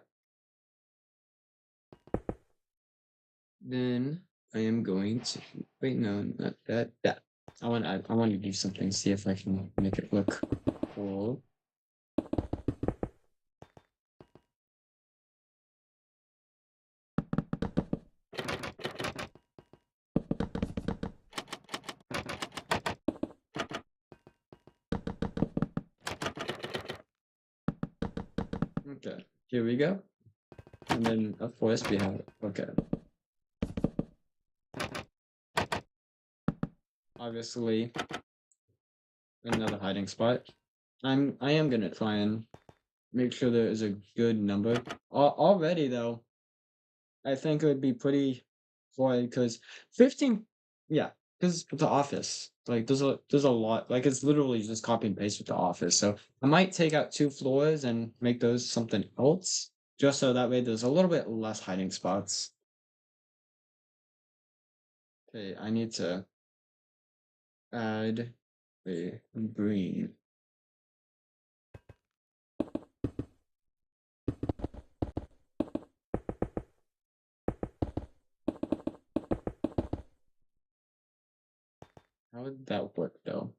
Then I am going to wait, no, not that. That I want to do something, see if I can make it look cool. Okay, here we go. And then of course we have okay. Obviously another hiding spot. I am gonna try and make sure there is a good number. Already though, I think it would be pretty boy because 15, yeah, because the office, like there's a lot, like it's literally just copy and paste with the office. So I might take out 2 floors and make those something else, just so that way there's a little bit less hiding spots. Okay, I need to add a green. How would that work though?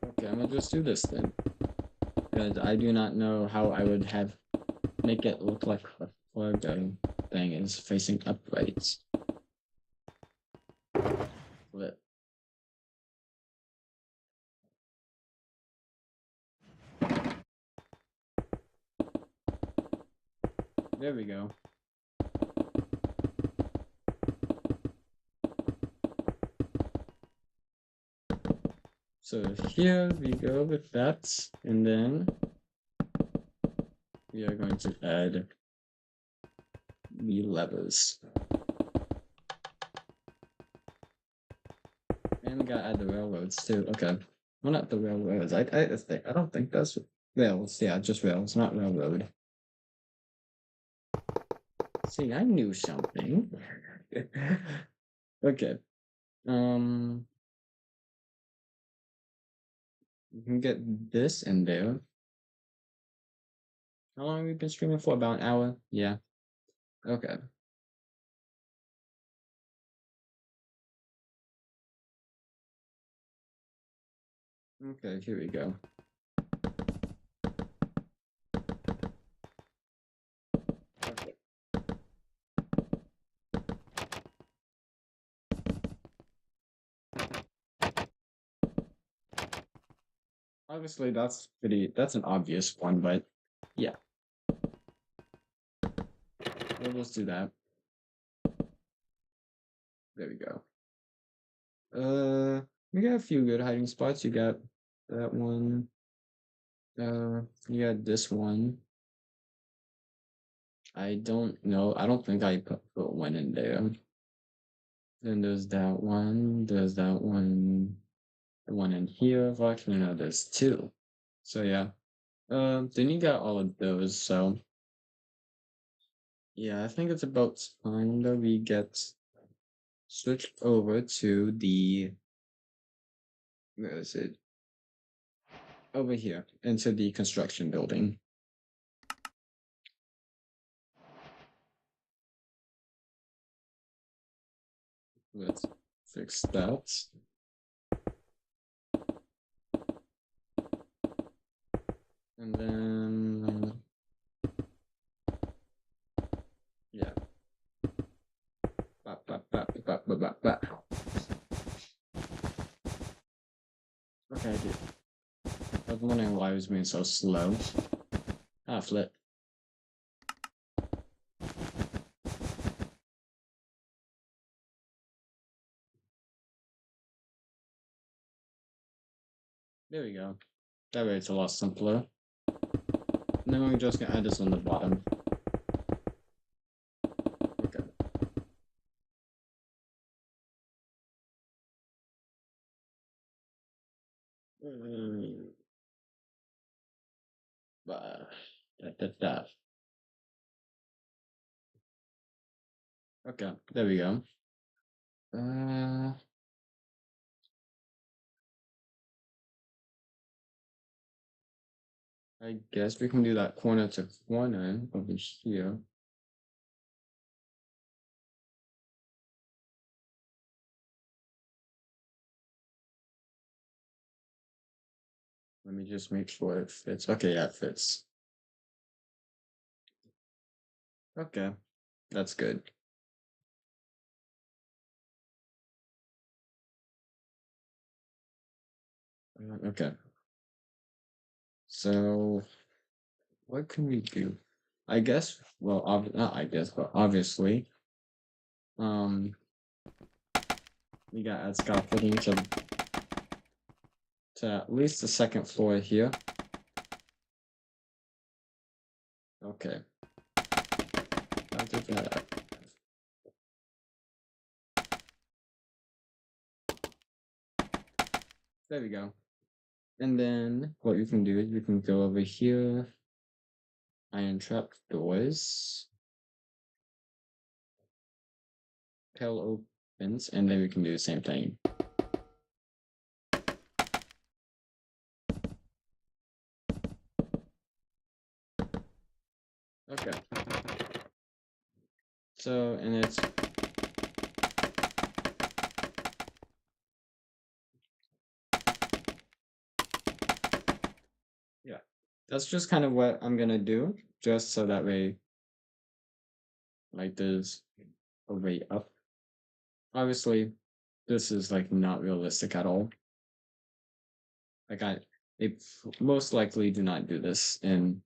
Okay, I'm gonna just do this then. Because I do not know how I would have make it look like a flag thing is facing upright. Flip. There we go. So here we go with that, and then we are going to add the levers. And we gotta add the railroads too. Okay. Well, not the railroads. I don't think that's rails. Yeah, just rails, not railroad. See, I knew something. Okay. You can get this in there. How long have we been streaming for? About an hour? Yeah. Okay. Okay, here we go. Okay. Obviously, that's an obvious one, but yeah, we'll just do that. There we go. We got a few good hiding spots. You got that one. You got this one. I don't know. I don't think I put one in there. Then there's that one. There's that one. The one in here. Well, actually, no, there's two. So yeah. Then you got all of those. So yeah, I think it's about time that we get switched over to the where is it? Over here into the construction building. Let's fix that. And then yeah. Bop, bop, bop, bop, bop, bop, bop. Okay, dude. I was wondering why it was being so slow. Ah, flip. There we go. That way it's a lot simpler. And then we're just gonna add this on the bottom. Okay. Bah, da. Okay, there we go. Uh, I guess we can do that corner to corner over here. Let me just make sure it fits. Okay, yeah, it fits. Okay, that's good. Okay, so what can we do? I guess, well, not I guess, but obviously, um, we got add scaffolding to at least the second floor here. Okay. I'll do that. There we go. And then what you can do is you can go over here, iron trap doors, pale opens, and then we can do the same thing. Okay. So, and it's yeah, that's just kind of what I'm gonna do, just so that way, like there's a way up. Obviously, this is like not realistic at all. Like they most likely do not do this in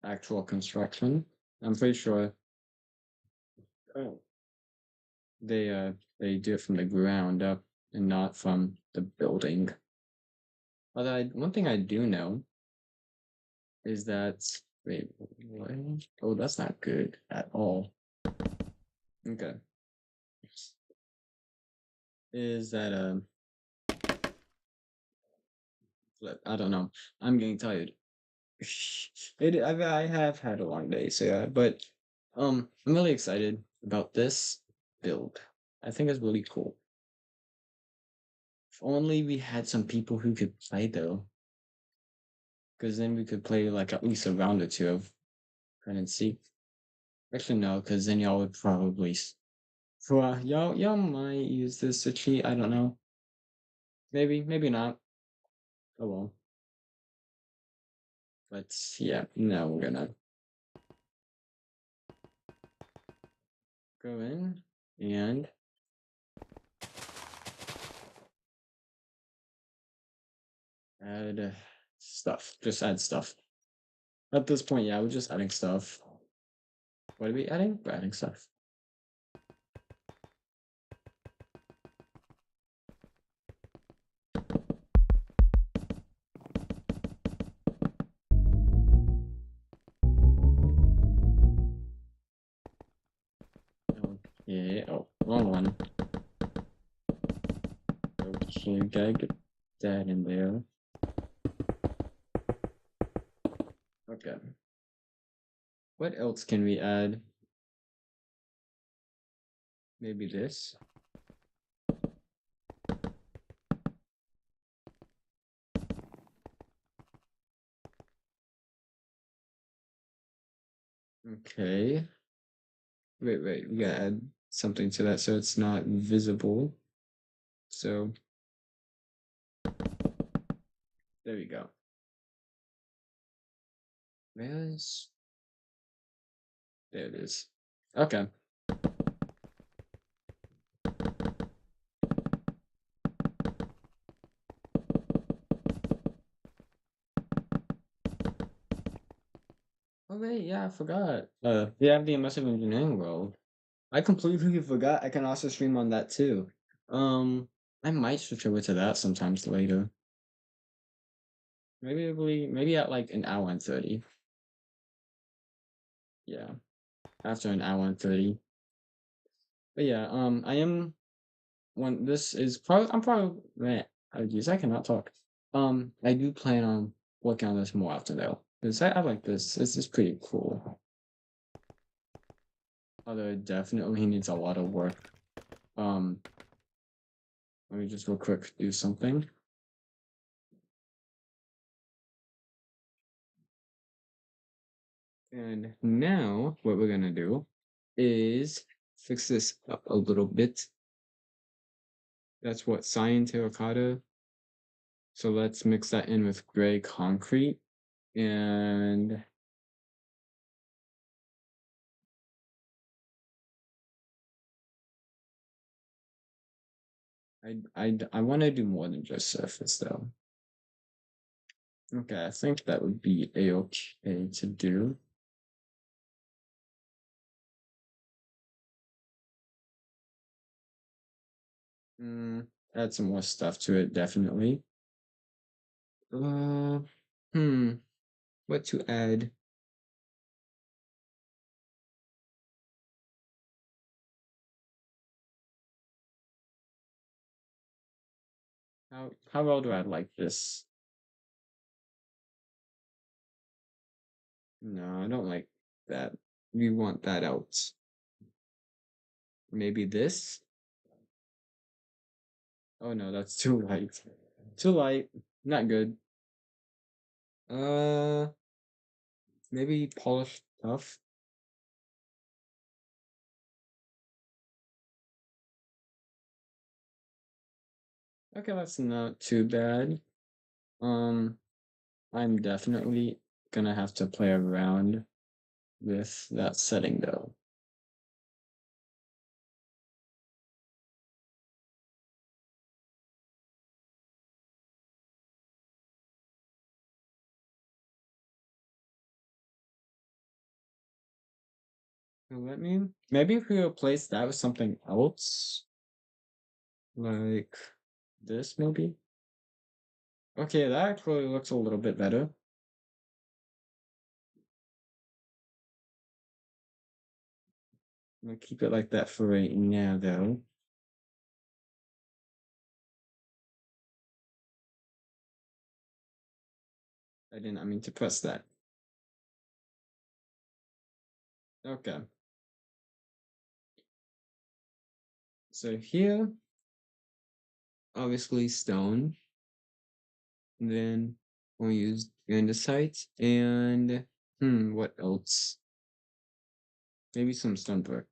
actual construction. I'm pretty sure oh, they do it from the ground up and not from the building. Although one thing I do know is that wait, what? Oh, that's not good at all. Okay. Is that I don't know. I'm getting tired. I have had a long day, so yeah, but I'm really excited about this build. I think it's really cool. If only we had some people who could play though, because then we could play like at least a round or two of hide and seek. Actually, no, because then y'all would probably, well, y'all might use this to cheat. I don't know. Maybe not. Oh well. But yeah, no, we're gonna go in and add stuff. Just add stuff. At this point, yeah, we're just adding stuff. What are we adding? We're adding stuff. Okay. Oh, wrong one. Okay, gotta get that in there. Okay. What else can we add? Maybe this. Okay. Wait, we gotta add something to that so it's not visible. So there we go. Where's there it is. Okay. Oh wait, yeah, I forgot. We have the immersive engineering world. I completely forgot I can also stream on that too. Um, I might switch over to that sometimes later. Maybe at like an hour and 30. Yeah, after an hour and 30. But yeah, I am when this is probably I'm probably man, oh geez, I cannot talk. I do plan on working on this more often though. Because I like this. This is pretty cool. Although it definitely needs a lot of work. Um, let me just real quick do something. And now what we're gonna do is fix this up a little bit. That's what cyan terracotta. So let's mix that in with gray concrete and I want to do more than just surface though. Okay, I think that would be a-okay to do. Add some more stuff to it, definitely. Uh, hmm, what to add? How well do I like this? No, I don't like that. We want that out. Maybe this? Oh no, that's too light. Too light. Not good. Uh, maybe polished stuff. Okay, that's not too bad. Um, I'm definitely gonna have to play around with that setting though. Let me maybe if we replace that with something else, like this maybe. Okay, that actually looks a little bit better. I'm gonna keep it like that for right now though. I mean to press that. Okay. So here, obviously stone. And then we'll use andesite and what else? Maybe some stonework.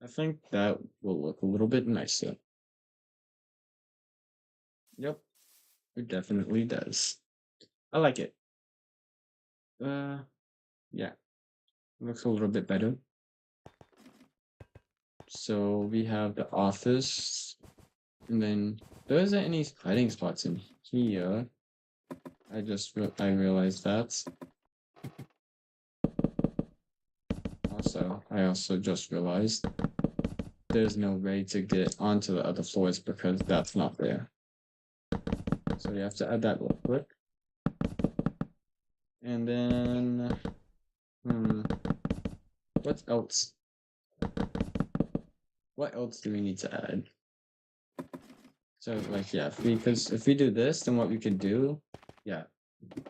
I think that will look a little bit nicer. Yep, it definitely does. I like it. Uh, yeah, looks a little bit better. So we have the office, and then there isn't any hiding spots in here. I realized that. I also just realized there's no way to get onto the other floors because that's not there. So you have to add that real quick. And then, what else? What else do we need to add? So like, yeah, because if we do this, then what we could do, yeah,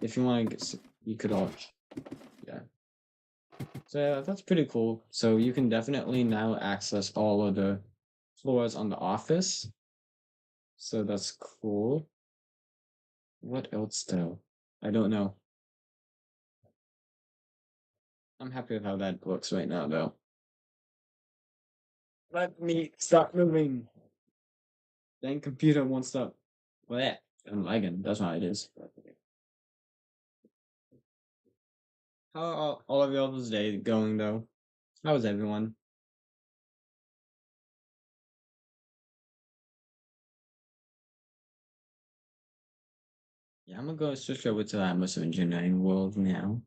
if you want to get, you could all, yeah. So yeah, that's pretty cool. So you can definitely now access all of the floors on the office. So that's cool. What else though? I don't know. I'm happy with how that looks right now though. Let me stop moving. Dang computer won't stop. Well, yeah, I'm lagging. That's how it is. How are all of y'all's day going though? How is everyone? Yeah, I'm gonna go switch over to the Amazon engineering world now.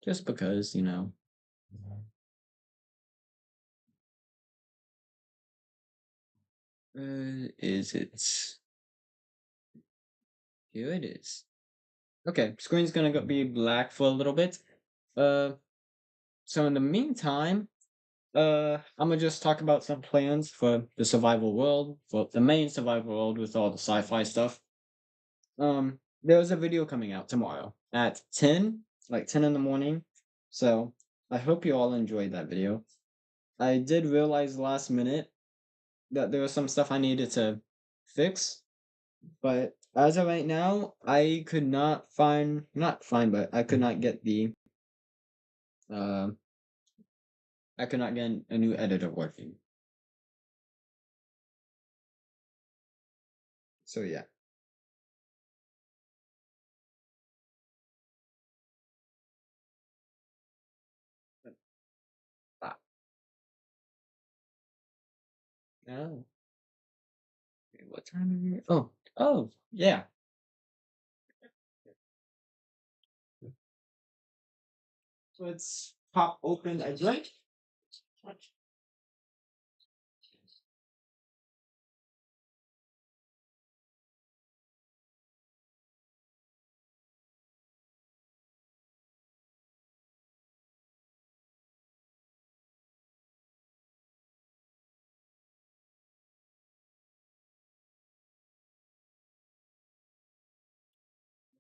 Just because, you know. Is it? Here it is. Okay, screen's gonna be black for a little bit. Uh, so in the meantime, I'm gonna just talk about some plans for the survival world, for the main survival world with all the sci-fi stuff. There's a video coming out tomorrow at 10, like 10 in the morning. So I hope you all enjoyed that video. I did realize last minute that there was some stuff I needed to fix, but as of right now, I could not find, not find, but I could not get uh, I could not get a new editor working. So yeah. Ah, oh, okay, what time is it? Oh, yeah. So it's pop open a drink.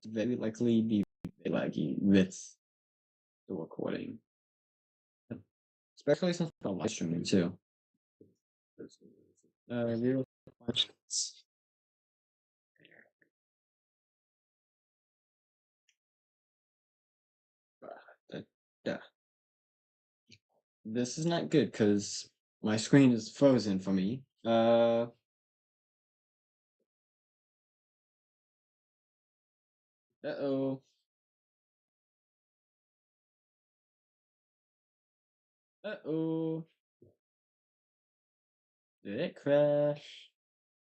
Very likely be laggy with the recording, especially since we're live streaming too. Real questions. Uh, yeah, this is not good because my screen is frozen for me. Uh-oh. Uh-oh. Did it crash?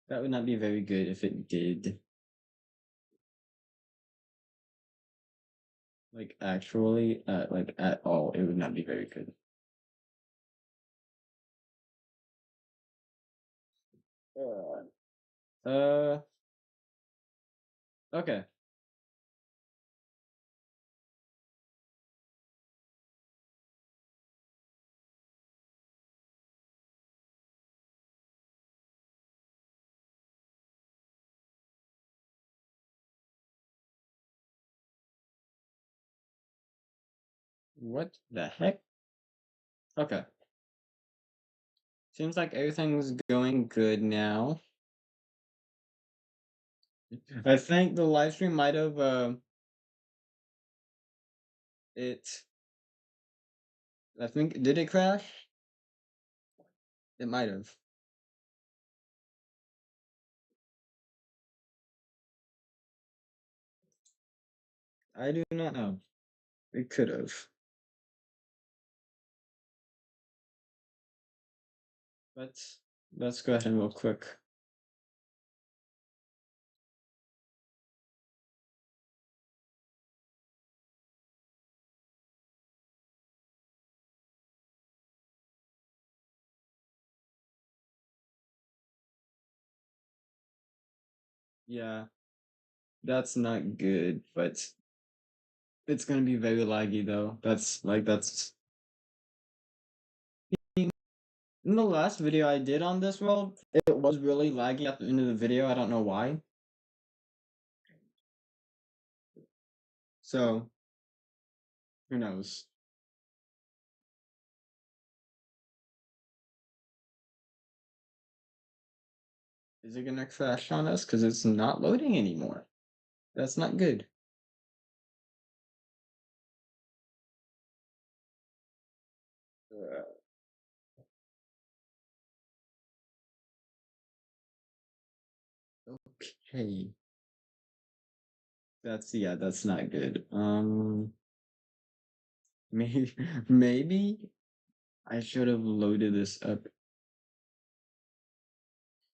That would not be very good if it did. Like actually, like at all, it would not be very good. Uh, okay. What the heck? Okay. Seems like everything's going good now. I think the live stream might have it I think did it crash? It might have. I do not know. It could have. Let's go ahead and real quick. Yeah, that's not good, but it's gonna be very laggy though. That's in the last video I did on this world, it was really laggy at the end of the video. I don't know why. So who knows? Is it gonna crash on us? Because it's not loading anymore. That's not good. Okay. That's not good. Maybe maybe I should have loaded this up.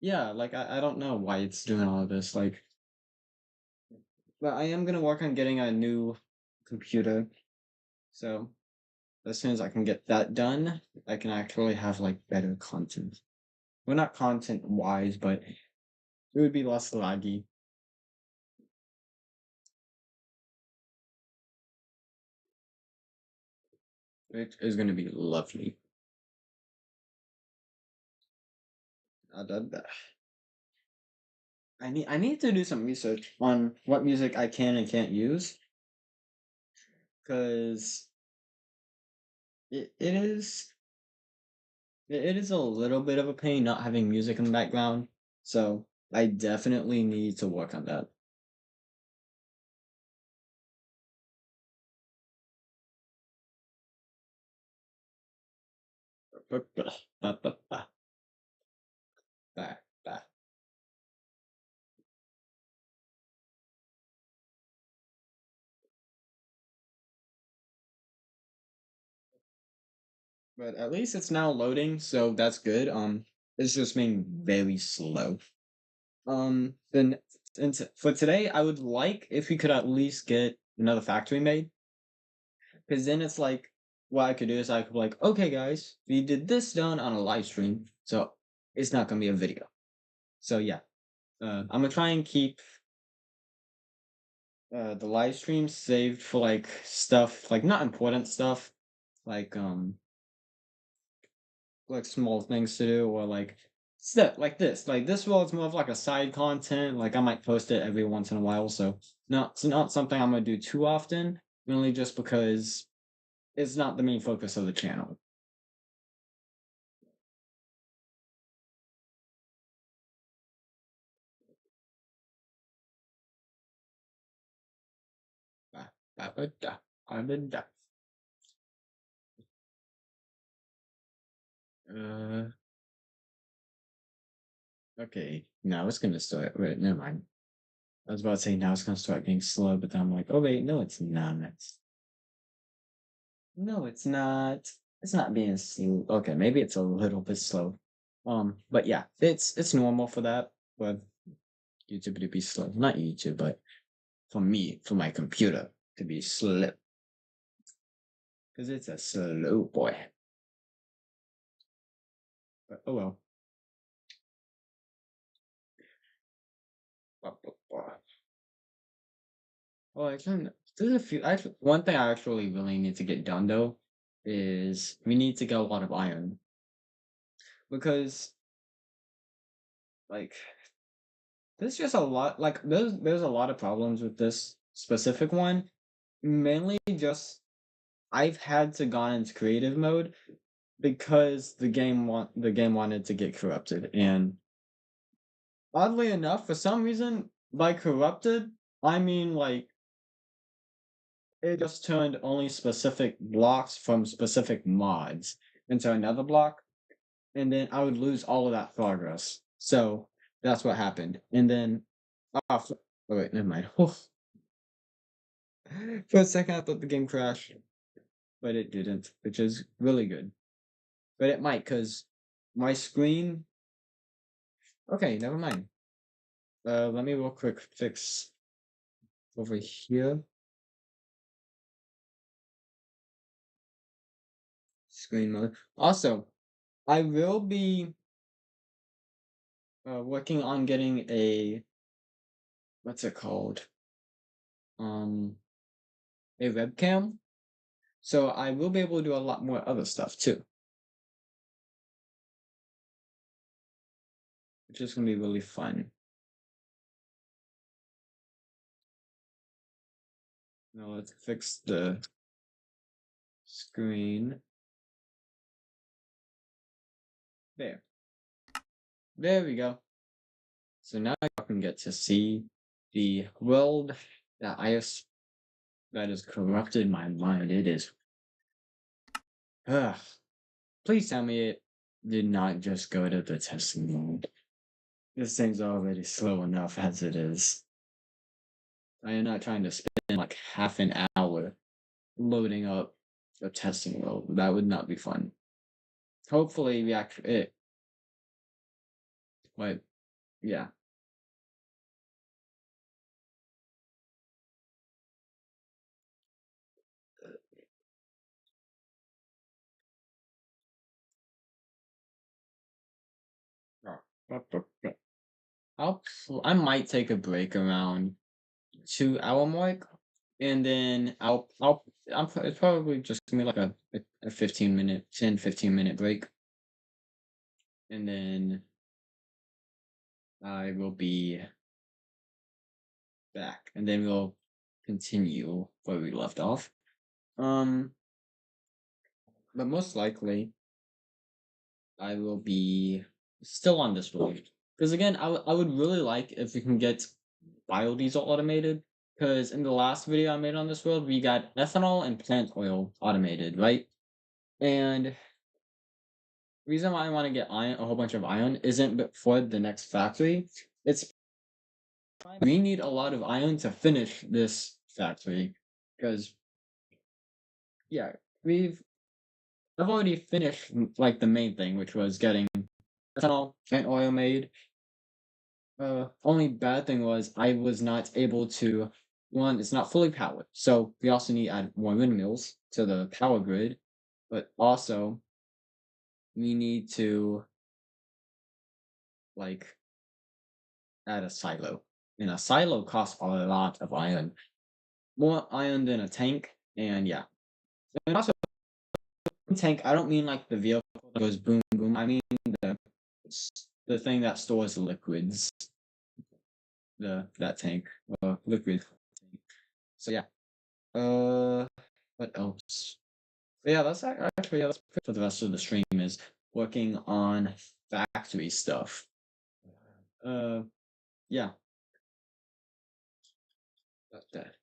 Yeah, like I don't know why it's doing all of this. Like, but I am gonna work on getting a new computer. So as soon as I can get that done, I can actually have like better content. Well, not content wise, but it would be less laggy. It is gonna be lovely. Da. I need to do some research on what music I can and can't use because it it is a little bit of a pain not having music in the background. So I definitely need to work on that. Bah, bah. But at least it's now loading, so that's good. It's just being very slow. Then for today, I would like if we could at least get another factory made, because then it's like what I could do is I could be like, okay, guys, we did this done on a live stream, so it's not gonna be a video. So yeah, I'm gonna try and keep the live stream saved for like stuff like not important stuff, like like small things to do or like stuff like this. Like this world's more of like a side content. Like I might post it every once in a while, so it's not something I'm gonna do too often, mainly just because it's not the main focus of the channel. Ba- ba- da, da. Uh, okay. Now it's gonna start. Wait, never mind. I was about to say now it's gonna start getting slow, but then I'm like, oh wait, no, it's not. No, it's not. It's not being slow. Okay, maybe it's a little bit slow. But yeah, it's normal for that. But YouTube to be slow. Not YouTube, but for me, for my computer to be slow. Because it's a slow boy. But oh well. Well, there's a few. Actually, one thing I actually really need to get done though is we need to get a lot of iron because like there's just a lot. Like there's a lot of problems with this specific one. Mainly just I've had to gone into creative mode because the game wanted to get corrupted, and oddly enough, for some reason, by corrupted, I mean like it just turned only specific blocks from specific mods into another block, and then I would lose all of that progress. So that's what happened. And then, oh wait, never mind. For a second, I thought the game crashed, but it didn't, which is really good. But it might, because my screen. Okay, never mind. Let me real quick fix over here. Screen mode. Also, I will be working on getting a what's it called? Um, a webcam. So I will be able to do a lot more other stuff too, which is gonna be really fun. Now let's fix the screen. There. There we go. So now I can get to see the world that that has corrupted my mind. It is. Ugh. Please tell me it did not just go to the testing mode. This thing's already slow enough as it is. I am not trying to spend like half an hour loading up a testing world. That would not be fun. Hopefully, but yeah. I might take a break around 2 hour mark, and then it's probably just gonna be like a 15 minute, 10-15 minute break, and then I will be back, and then we'll continue where we left off. Um, but most likely I will be still on this road because again, I would really like if we can get biodiesel automated. Because in the last video I made on this world, we got ethanol and plant oil automated, right? And reason why I want to get iron, a whole bunch of iron, isn't for the next factory. It's we need a lot of iron to finish this factory because yeah, we've I've already finished like the main thing, which was getting ethanol and oil made. Only bad thing was I was not able to. One, it's not fully powered, so we also need to add more windmills to the power grid. But also, we need to like add a silo, and a silo costs a lot of iron, more iron than a tank. And yeah, and also tank. I don't mean like the vehicle that goes boom boom. I mean the the thing that stores liquids. The that tank, liquid. So yeah. What else? But yeah, actually that's for the rest of the stream is working on factory stuff. Yeah. About that.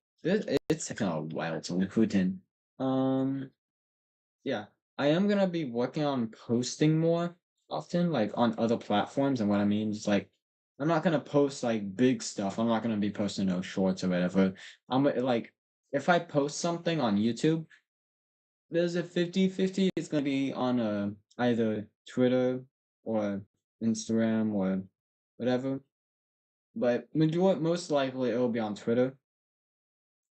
It's taking a while to put in. Um, yeah, I am gonna be working on posting more often, like on other platforms. And what I mean is like, I'm not gonna post like big stuff. I'm not gonna be posting no shorts or whatever. I'm like, if I post something on YouTube, there's a 50-50. It's gonna be on either Twitter or Instagram or whatever. But most likely it will be on Twitter.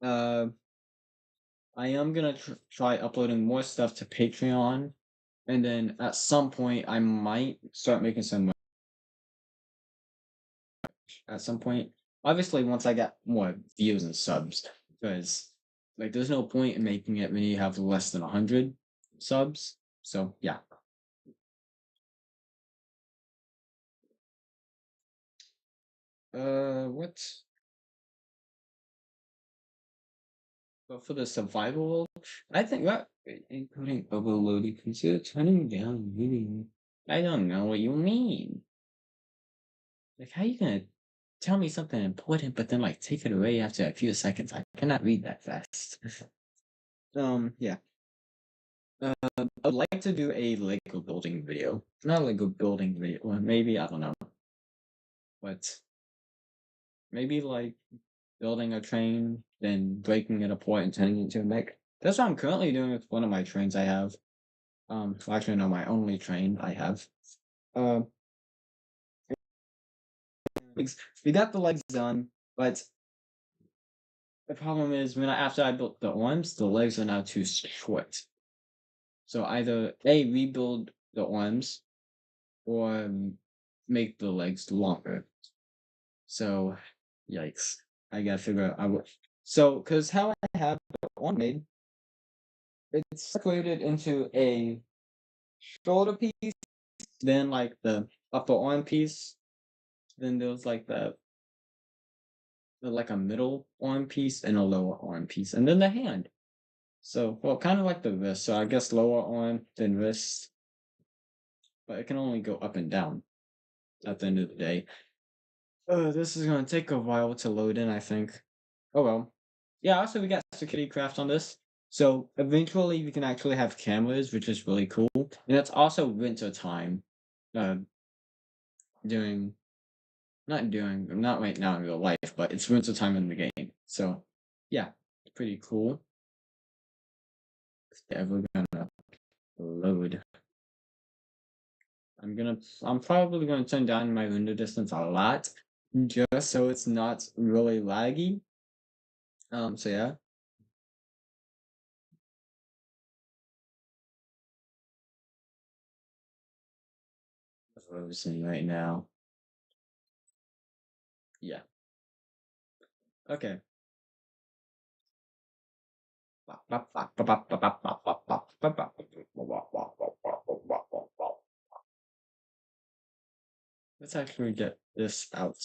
Uh, I am gonna try uploading more stuff to Patreon, and then at some point I might start making some. At some point, obviously, once I get more views and subs, because like there's no point in making it when you have less than 100 subs. So yeah. What? But for the survival world, I think that including overloading, consider turning down really. I don't know what you mean. Like, how you gonna tell me something important, but then like take it away after a few seconds? I cannot read that fast. Yeah. I would like to do a Lego building video. Not a Lego building video. Well, maybe I don't know, but maybe like building a train, then breaking it apart and turning it into a mech. That's what I'm currently doing with one of my trains I have. Well, actually, no, my only train I have. Um, we got the legs done, but the problem is after I built the arms, the legs are now too short. So either A, rebuild the arms, or make the legs longer. So, yikes. I gotta figure out. So, because how I have the arm made, it's separated into a shoulder piece, then like the upper arm piece, then there's like like a middle arm piece and a lower arm piece, and then the hand. So, well, kind of like the wrist. So I guess lower arm, then wrist, but it can only go up and down at the end of the day. This is gonna take a while to load in, I think. Oh well. Yeah, also we got security craft on this. So eventually we can actually have cameras, which is really cool. And it's also winter time. Uh during not right now in real life, but it's winter time in the game. So yeah, it's pretty cool. It's ever gonna load. I'm probably gonna turn down my render distance a lot just so it's not really laggy. So yeah. That's what I'm saying right now. Yeah. Okay. Let's actually get this out.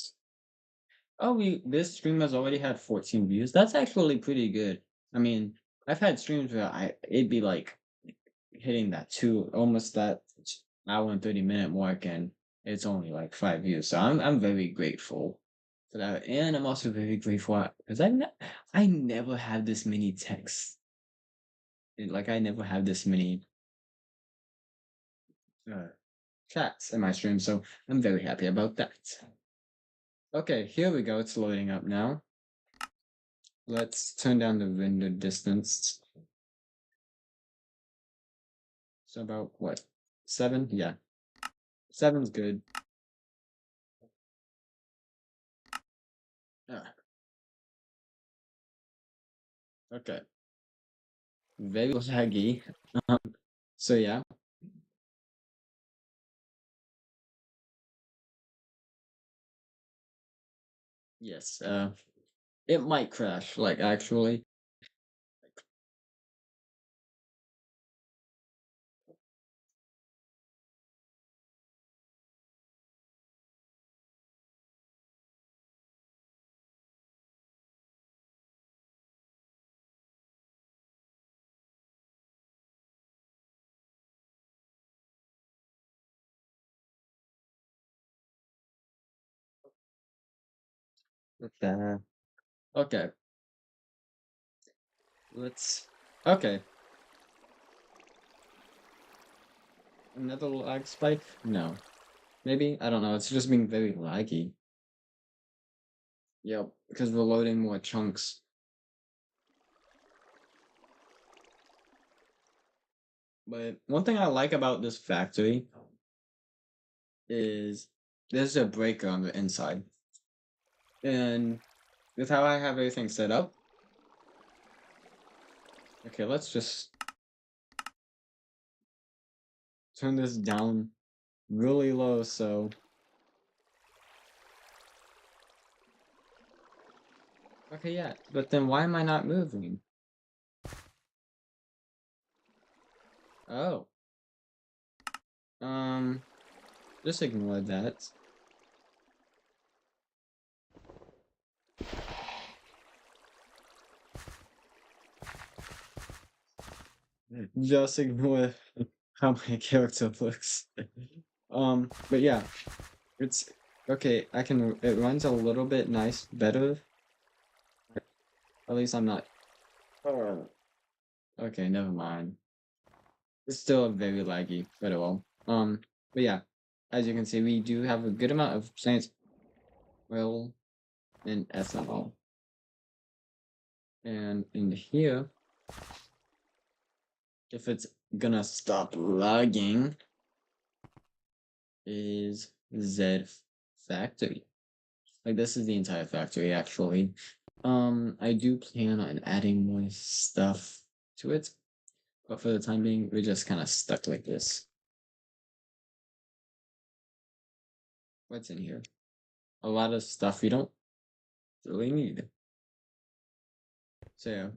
Oh, this stream has already had 14 views. That's actually pretty good. I mean, I've had streams where it'd be like hitting that almost that hour and 30-minute mark, and it's only like 5 views. So I'm very grateful for that, and I'm also very grateful because I never have this many texts. Like I never have this many uh, chats in my stream, so I'm very happy about that. Okay, here we go. It's loading up now. Let's turn down the render distance. So about what? 7? Yeah. 7's good. Ah, okay. Very laggy. So yeah. Yes. It might crash, like actually. Okay. Okay. Let's. Okay. Another lag spike? No. Maybe? I don't know. It's just being very laggy. Yep, because we're loading more chunks. But one thing I like about this factory is there's a breaker on the inside. And with how I have everything set up, okay, let's just turn this down really low so. Okay, yeah, but then why am I not moving? Oh. Um, just ignore that. Just ignore how my character looks. But yeah, it's okay. It runs a little bit nice, better. At least I'm not. Oh. Okay, never mind. It's still very laggy, but oh well. But yeah, as you can see, we do have a good amount of Saints, well, and SML. And in here, if it's gonna stop lagging, is Z factory. Like this is the entire factory actually. I do plan on adding more stuff to it, but for the time being, we're just kind of stuck like this. What's in here? A lot of stuff we don't really need. So yeah,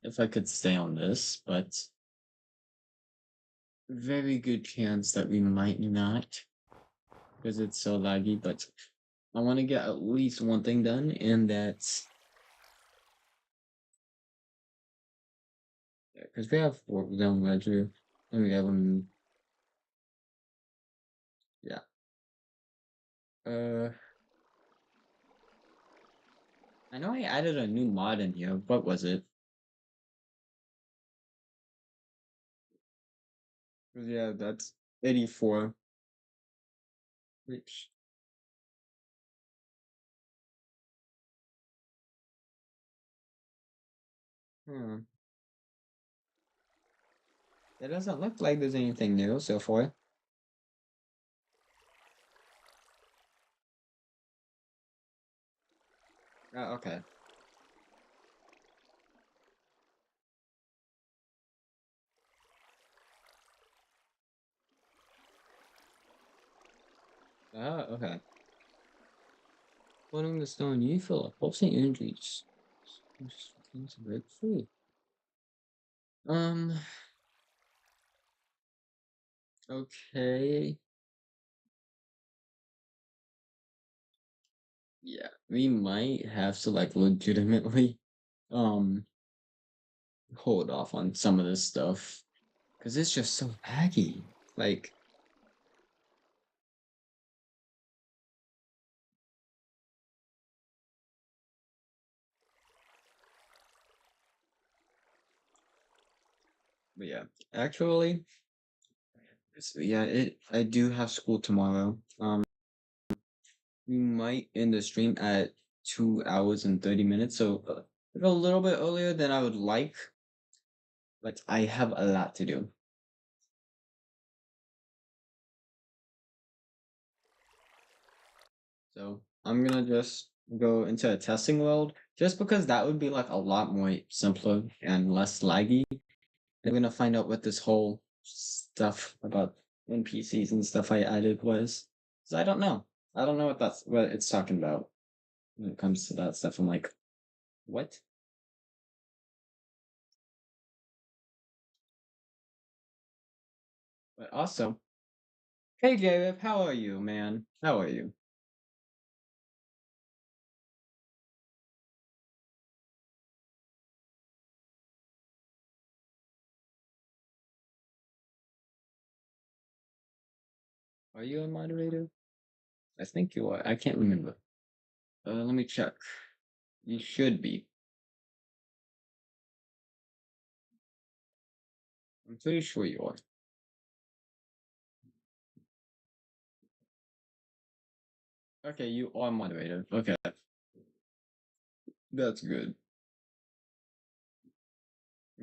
if I could stay on this, but very good chance that we might not because it's so laggy, but I want to get at least one thing done, and that's because we have Warp Zone Ledger, and we have yeah. I know I added a new mod in here. What was it? Yeah, that's 84. Which, hmm, it doesn't look like there's anything new so far. Okay. Okay. Floating the stone, you feel a pulsing energy. Just break free. Um, okay. Yeah, we might have to like legitimately um hold off on some of this stuff because it's just so laggy. Like, but yeah, actually, yeah, I do have school tomorrow. We might end the stream at 2 hours and 30 minutes, so a little bit earlier than I would like, but I have a lot to do. So I'm gonna just go into a testing world just because that would be like a lot more simpler and less laggy. I'm gonna find out what this whole stuff about NPCs and stuff I added was. Because I don't know. I don't know what it's talking about when it comes to that stuff. I'm like, what? But also, hey Jared, how are you, man? How are you? Are you a moderator? I think you are. I can't remember. Let me check. You should be. I'm pretty sure you are. Okay, you are moderator. Okay, that's good.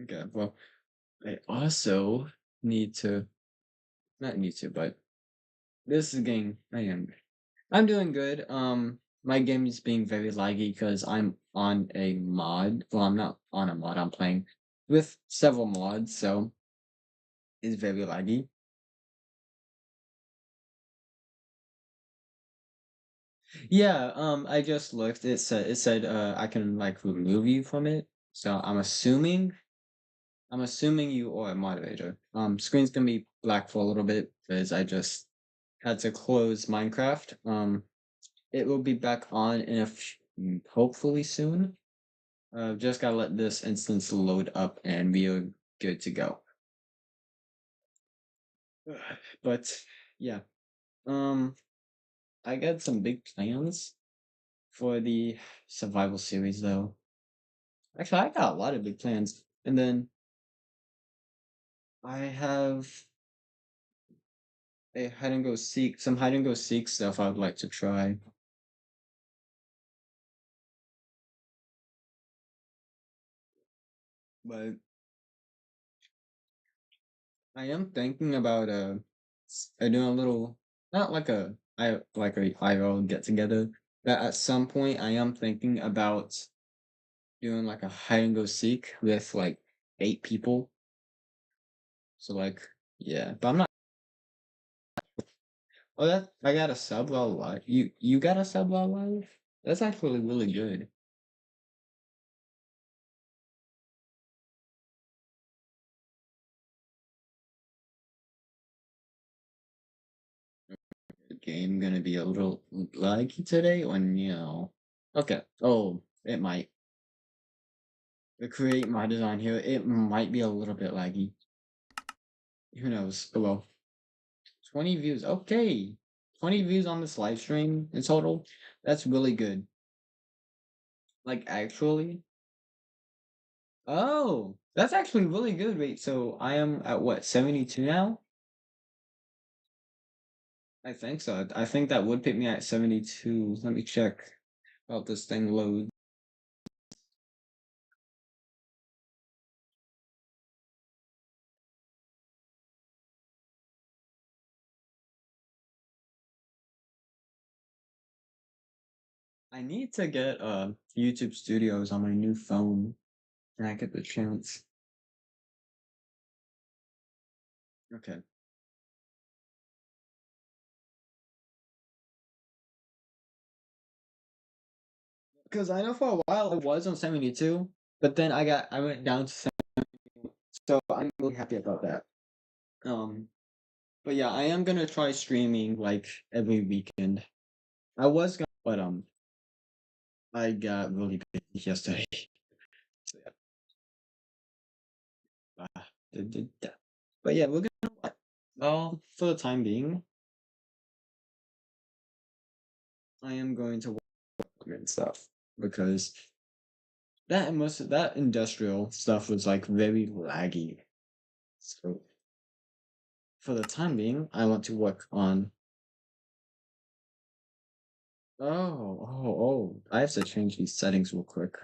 Okay, well, I also need to, not need to, but this is game. I'm doing good. My game is being very laggy because I'm on a mod. Well, I'm not on a mod. I'm playing with several mods, so it's very laggy. Yeah, I just looked. It said I can like remove you from it. So I'm assuming you are a moderator. Screen's gonna be black for a little bit because I just had to close Minecraft. It will be back on in hopefully soon. Just gotta let this instance load up and we are good to go. But yeah, um, I got some big plans for the survival series though. Actually, I got a lot of big plans, and then I have a some hide and go seek stuff I would like to try. But I am thinking about doing a little, not like a IRL get together, but at some point I am thinking about doing like a hide and go seek with like 8 people. So like, yeah, but I'm not. Oh, that I got a sub while live. You got a sub while live? That's actually really good. The game gonna be a little laggy today, or no? Okay. Oh, it might. The create my design here, it might be a little bit laggy. Who knows? Oh well. 20 views. Okay. 20 views on this live stream in total. That's really good. Like actually. Oh, that's actually really good. Wait, so I am at what, 72 now? I think so. I think that would put me at 72. Let me check about this thing load. I need to get YouTube Studios on my new phone when I get the chance. Okay. Because I know for a while it was on 72, but then I went down to 70, so I'm really happy about that. Um, but yeah, I am gonna try streaming like every weekend. I was gonna, but I got really busy yesterday. So yeah. But yeah, we're gonna, well, for the time being, I am going to work and stuff because most of that industrial stuff was like very laggy. So for the time being, I want to work on. Oh! I have to change these settings real quick.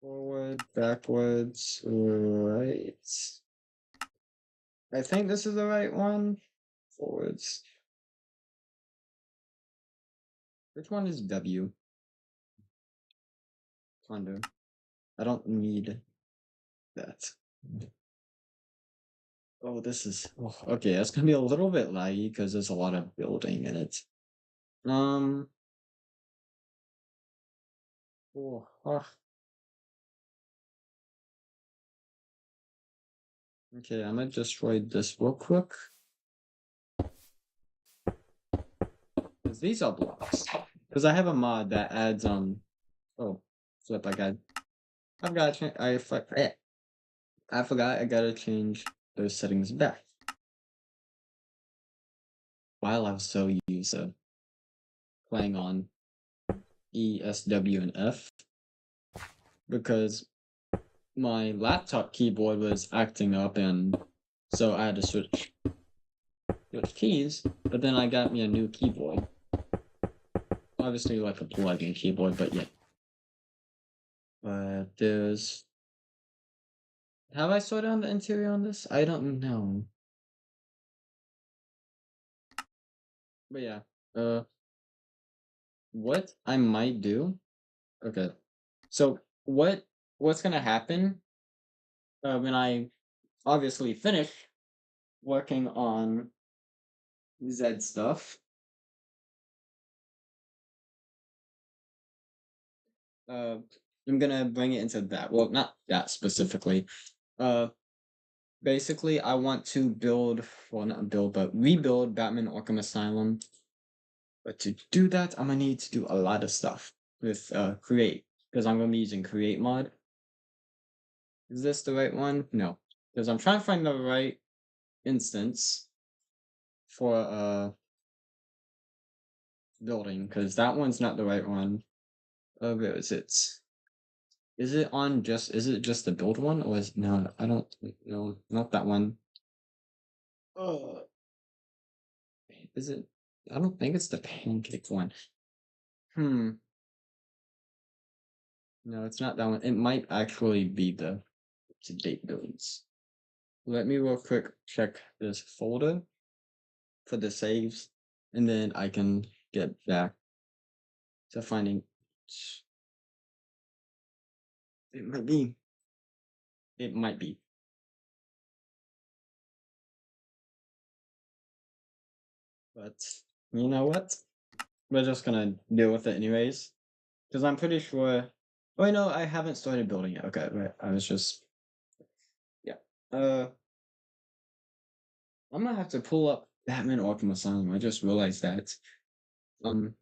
Forward, backwards, right. I think this is the right one. Forwards. Which one is W? Under. I don't need that. Oh, this is okay. That's gonna be a little bit laggy because there's a lot of building in it. Um. Oh, okay, I'm gonna destroy this real quick. 'Cause these are blocks. Because I have a mod that adds Oh, flip! I've got to change. I forgot. I gotta change those settings back. While I was so used to playing on E, S, W, and F, because my laptop keyboard was acting up, and so I had to switch keys. But then I got me a new keyboard. Obviously, like a plug-in keyboard, but yeah. But there's. Have I sorted on the interior on this? I don't know. But yeah. Uh, what I might do. Okay. So what's gonna happen when I obviously finish working on Zed stuff? Uh, I'm gonna bring it into that. Well, not that specifically. Uh, basically I want to build, well, not build, but rebuild Batman Arkham Asylum. But to do that, I'm gonna need to do a lot of stuff with create, because I'm gonna be using create mod. Is this the right one? No, because I'm trying to find the right instance for building, because that one's not the right one. Where is it? Is it on just, is it just the build one, or is, no, I don't, no, not that one. Uh, is it? I don't think it's the pancake one. Hmm. No, it's not that one. It might actually be the to date builds. Let me real quick check this folder for the saves, and then I can get back to finding. It might be. It might be. But you know what? We're just gonna deal with it anyways. Because I'm pretty sure. Oh, wait, no, I haven't started building it. Okay, right. I was just. Yeah. I'm gonna have to pull up Batman Arkham Asylum. I just realized that. Um.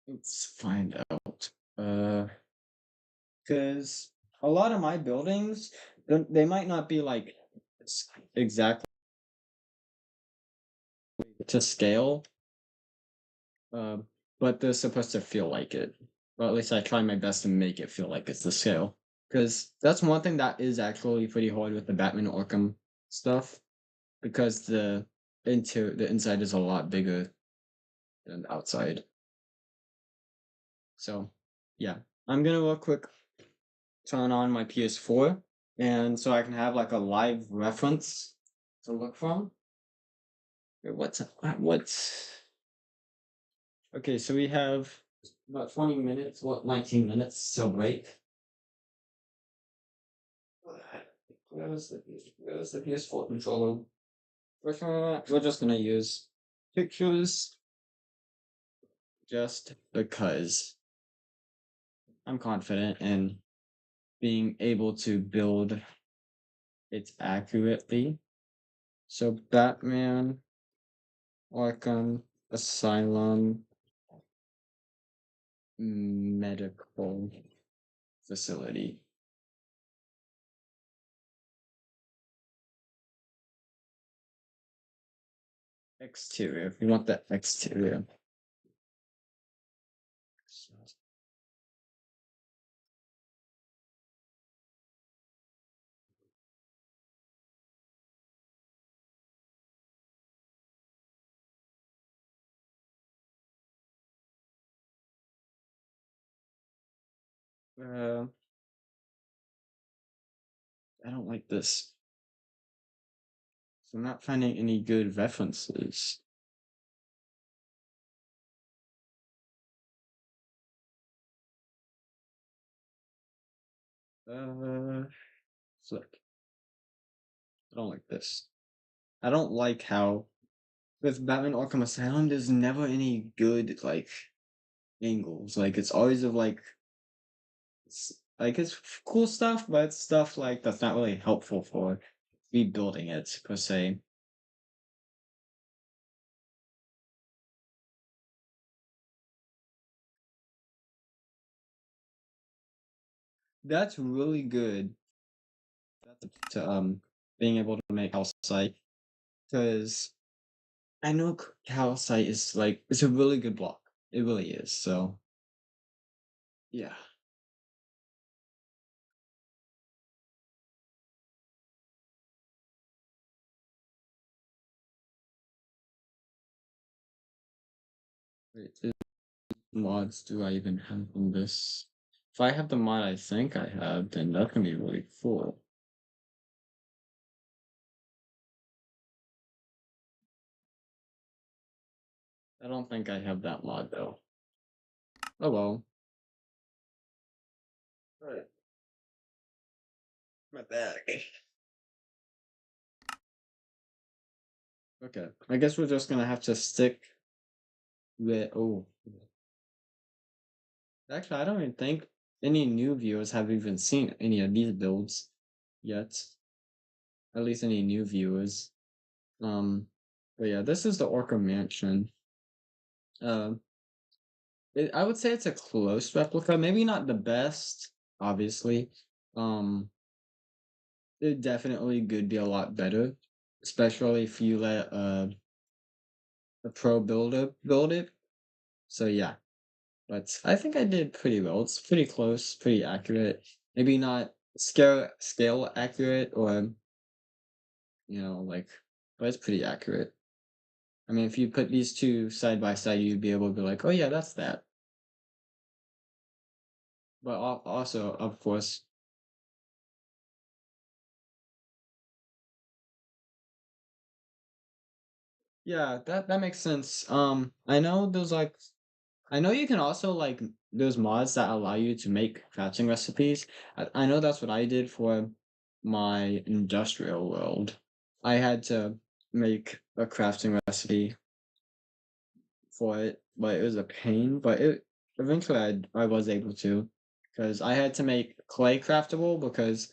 Let's find out. Because a lot of my buildings, they might not be like exactly to scale, uh, but they're supposed to feel like it. Or at least I try my best to make it feel like it's the scale. Because that's one thing that is actually pretty hard with the Batman Arkham stuff. Because the inside is a lot bigger than the outside. So yeah, I'm gonna real quick turn on my PS4, and so I can have like a live reference to look from. Wait, what's okay? So we have about 20 minutes, what, 19 minutes till break. Where's the PS4 controller? We're just gonna use pictures just because I'm confident in being able to build it accurately. So Batman Arkham Asylum Medical Facility. Exterior. We want the exterior. Uh, I don't like this. So I'm not finding any good references. Uh, so I don't like this. I don't like how with Batman Arkham Asylum, there's never any good like angles. Like it's always of like it's cool stuff, but it's stuff like that's not really helpful for rebuilding it per se. That's really good to being able to make calcite because I know calcite is like it's a really good block. It really is. So yeah. Wait, mods do I even have in this? If I have the mod I think I have, then that can be really cool. I don't think I have that mod though. Oh well. Alright. My bag. Okay. I guess we're just gonna have to stick with actually I don't even think any new viewers have even seen any of these builds yet. At least any new viewers. But yeah, this is the Orca Mansion. Um, I would say it's a close replica, maybe not the best, obviously. Um, it definitely could be a lot better, especially if you let a pro builder build it. So yeah, but I think I did pretty well. It's pretty close, pretty accurate. Maybe not scale accurate or like, but it's pretty accurate. I mean, if you put these two side by side, you'd be able to be like, oh yeah, that's that. But also, of course, yeah, that makes sense. I know you can also like there's mods that allow you to make crafting recipes. I know that's what I did for my industrial world. I had to make a crafting recipe for it, but it was a pain. But it eventually I was able to, because I had to make clay craftable because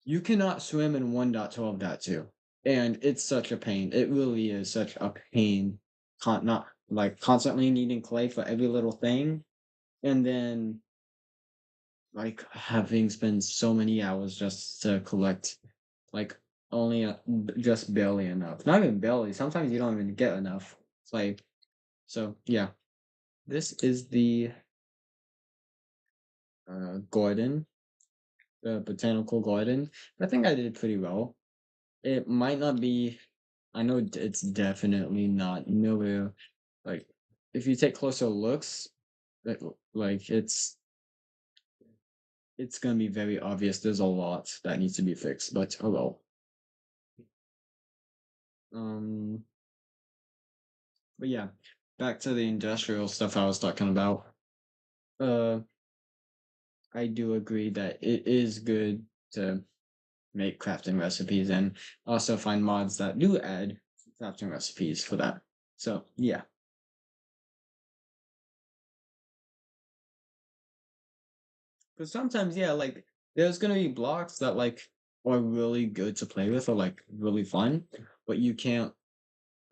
you cannot swim in 1.12.2, and it's such a pain. It really is such a pain. Not like constantly needing clay for every little thing, and then like having spent so many hours just to collect like only just barely enough. Not even barely. Sometimes you don't even get enough. It's like so. Yeah, this is the garden, the botanical garden. I think I did pretty well. It might not be. I know it's definitely not nowhere. Like if you take closer looks, like like it's gonna be very obvious. There's a lot that needs to be fixed, but oh well. Um, but yeah, back to the industrial stuff I was talking about. Uh, I do agree that it is good to make crafting recipes and also find mods that do add crafting recipes for that. So yeah, because sometimes yeah, like there's gonna be blocks that like are really good to play with or like really fun, but you can't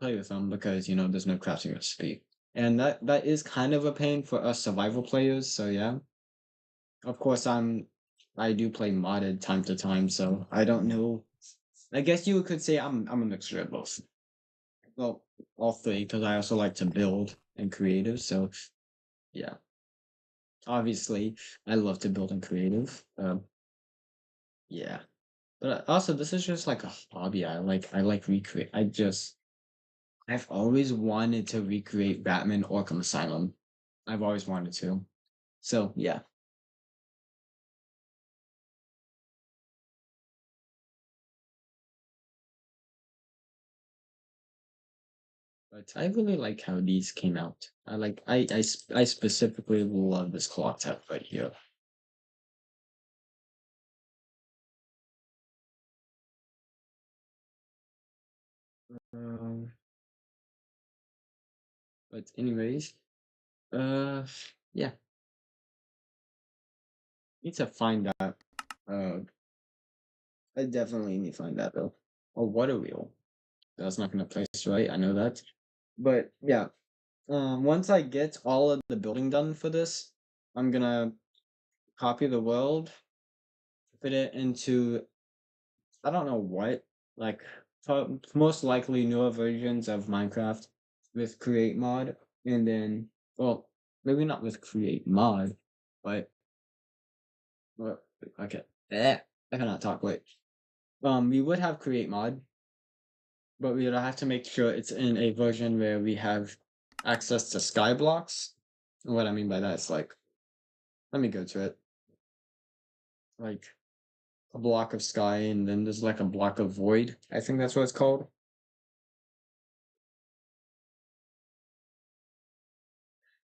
play with them because there's no crafting recipe, and that is kind of a pain for us survival players. So yeah, of course I do play modded time to time, so I don't know. I guess you could say I'm a mixture of both. Well, all three, because I also like to build and creative. So yeah, obviously I love to build and creative. Yeah, but also this is just like a hobby. I like recreate. I've always wanted to recreate Batman Arkham Asylum. I've always wanted to. So yeah, but I really like how these came out. I specifically love this clock tab right here. Um, but anyways, uh, yeah, need to find that. Uh, I definitely need to find that though. A water wheel. That's not gonna place right. I know that. But yeah, once I get all of the building done for this, I'm gonna copy the world, fit it into I don't know what, like most likely newer versions of Minecraft with Create Mod, and then well, maybe not with Create Mod, but well, okay, I cannot talk. Wait, we would have Create Mod, but we would have to make sure it's in a version where we have access to Skyblocks. And what I mean by that is like, let me go to it, like a block of sky, and then there's like a block of void. I think that's what it's called.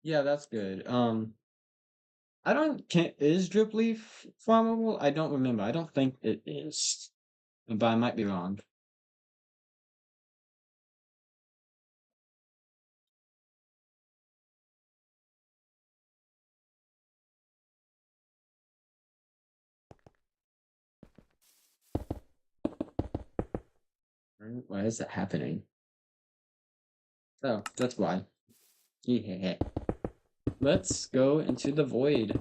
Yeah, that's good. I don't can is drip leaf farmable? I don't remember. I don't think it is, but I might be wrong. Why is that happening? Oh, that's why. Yeah. Let's go into the void.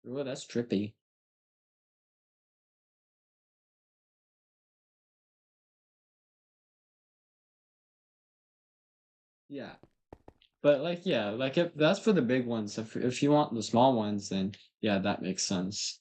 Oh, that's trippy. Yeah. But like, yeah, like if that's for the big ones, if you want the small ones, then yeah, that makes sense.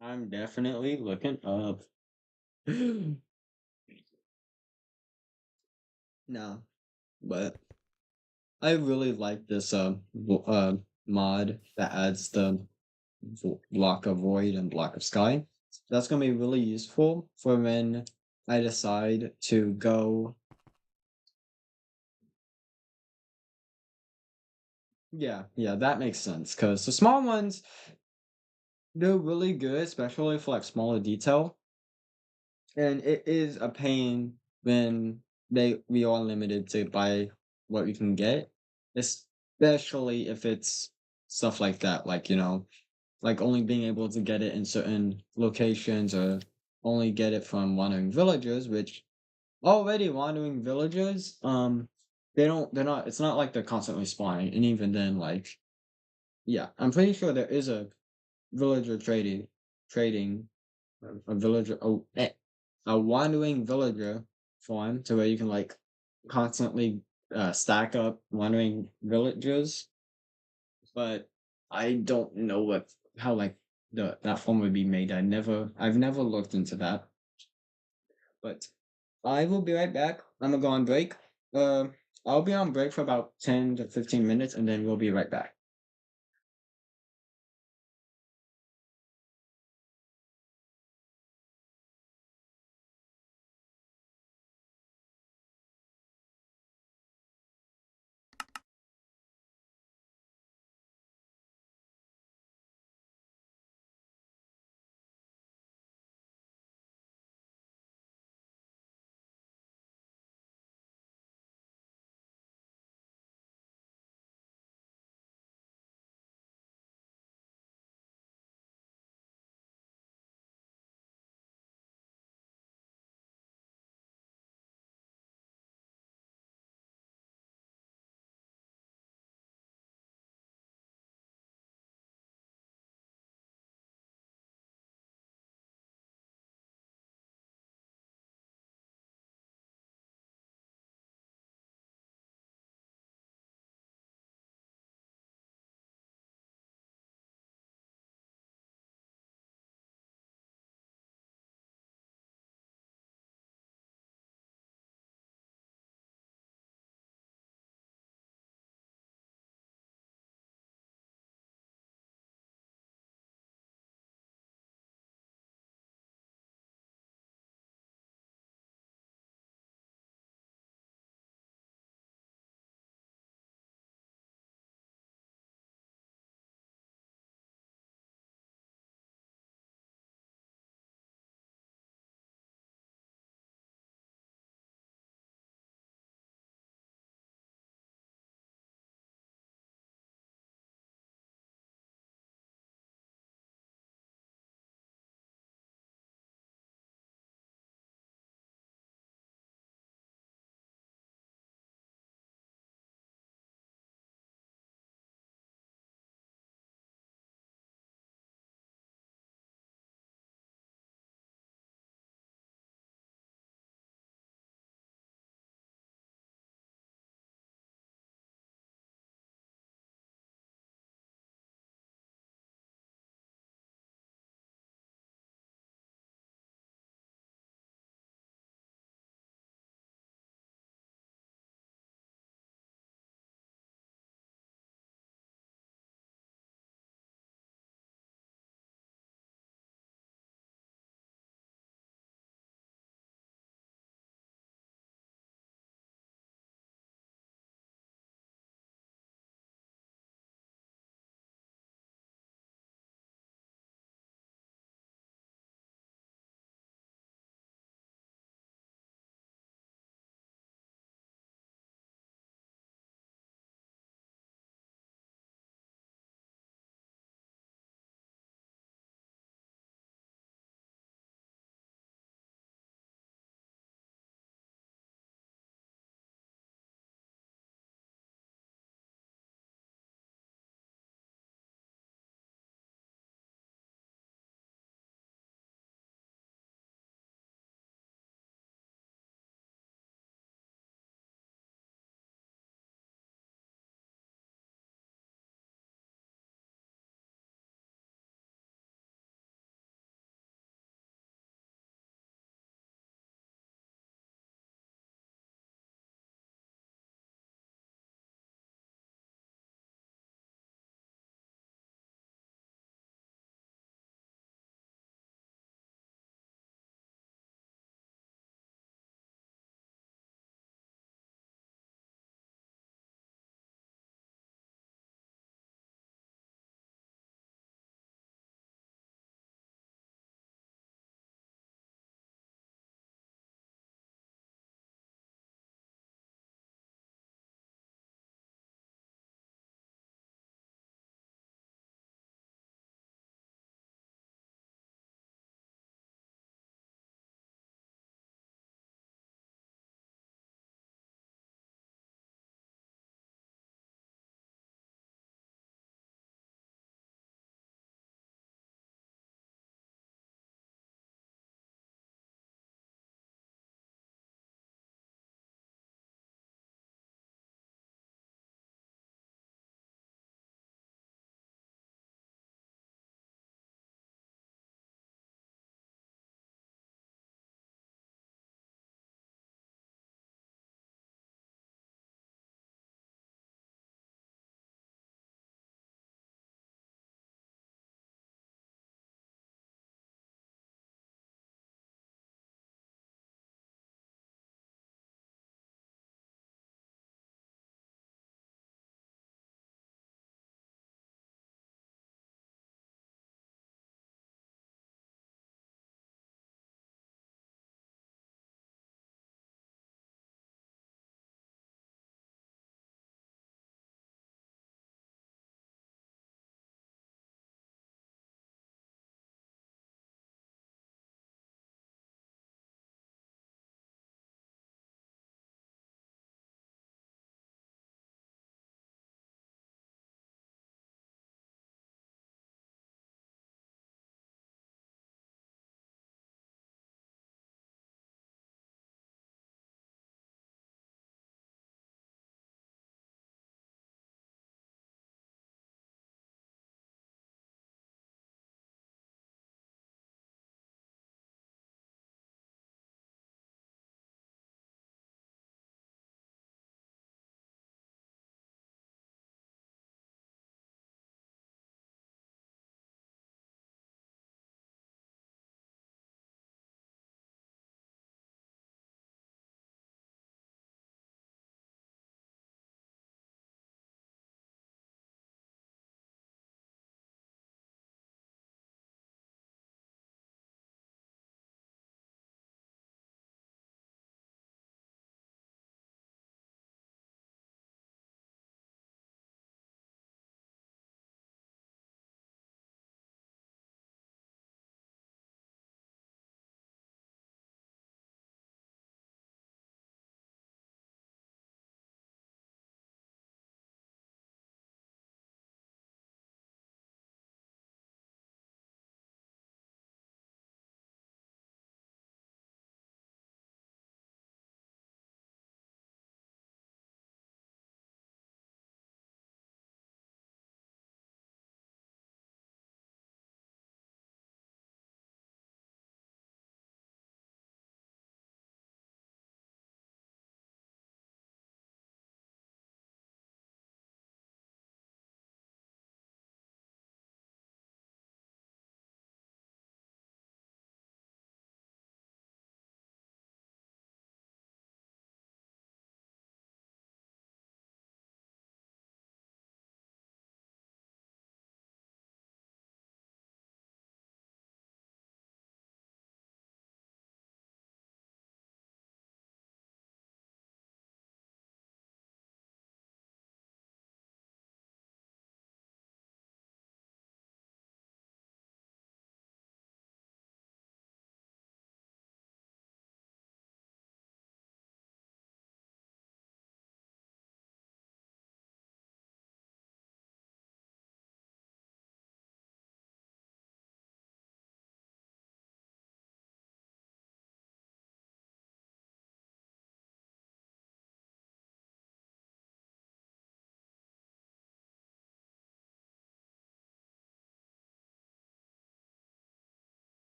I'm definitely looking up. No, but I really like this mod that adds the block of void and block of sky. That's gonna be really useful for when I decide to go. Yeah, yeah, that makes sense. Because the small ones, they're really good, especially for like smaller detail. And it is a pain when we are limited to buy what we can get, especially if it's stuff like that, like like only being able to get it in certain locations or only get it from wandering villagers, which already wandering villagers, they're not it's not like they're constantly spawning, and even then, like, yeah, I'm pretty sure there is a villager trading a villager a wandering villager farm to where you can like constantly stack up wandering villagers, but I don't know how like the that form would be made. I've never looked into that. But I will be right back. I'm gonna go on break. Uh, I'll be on break for about 10 to 15 minutes, and then we'll be right back.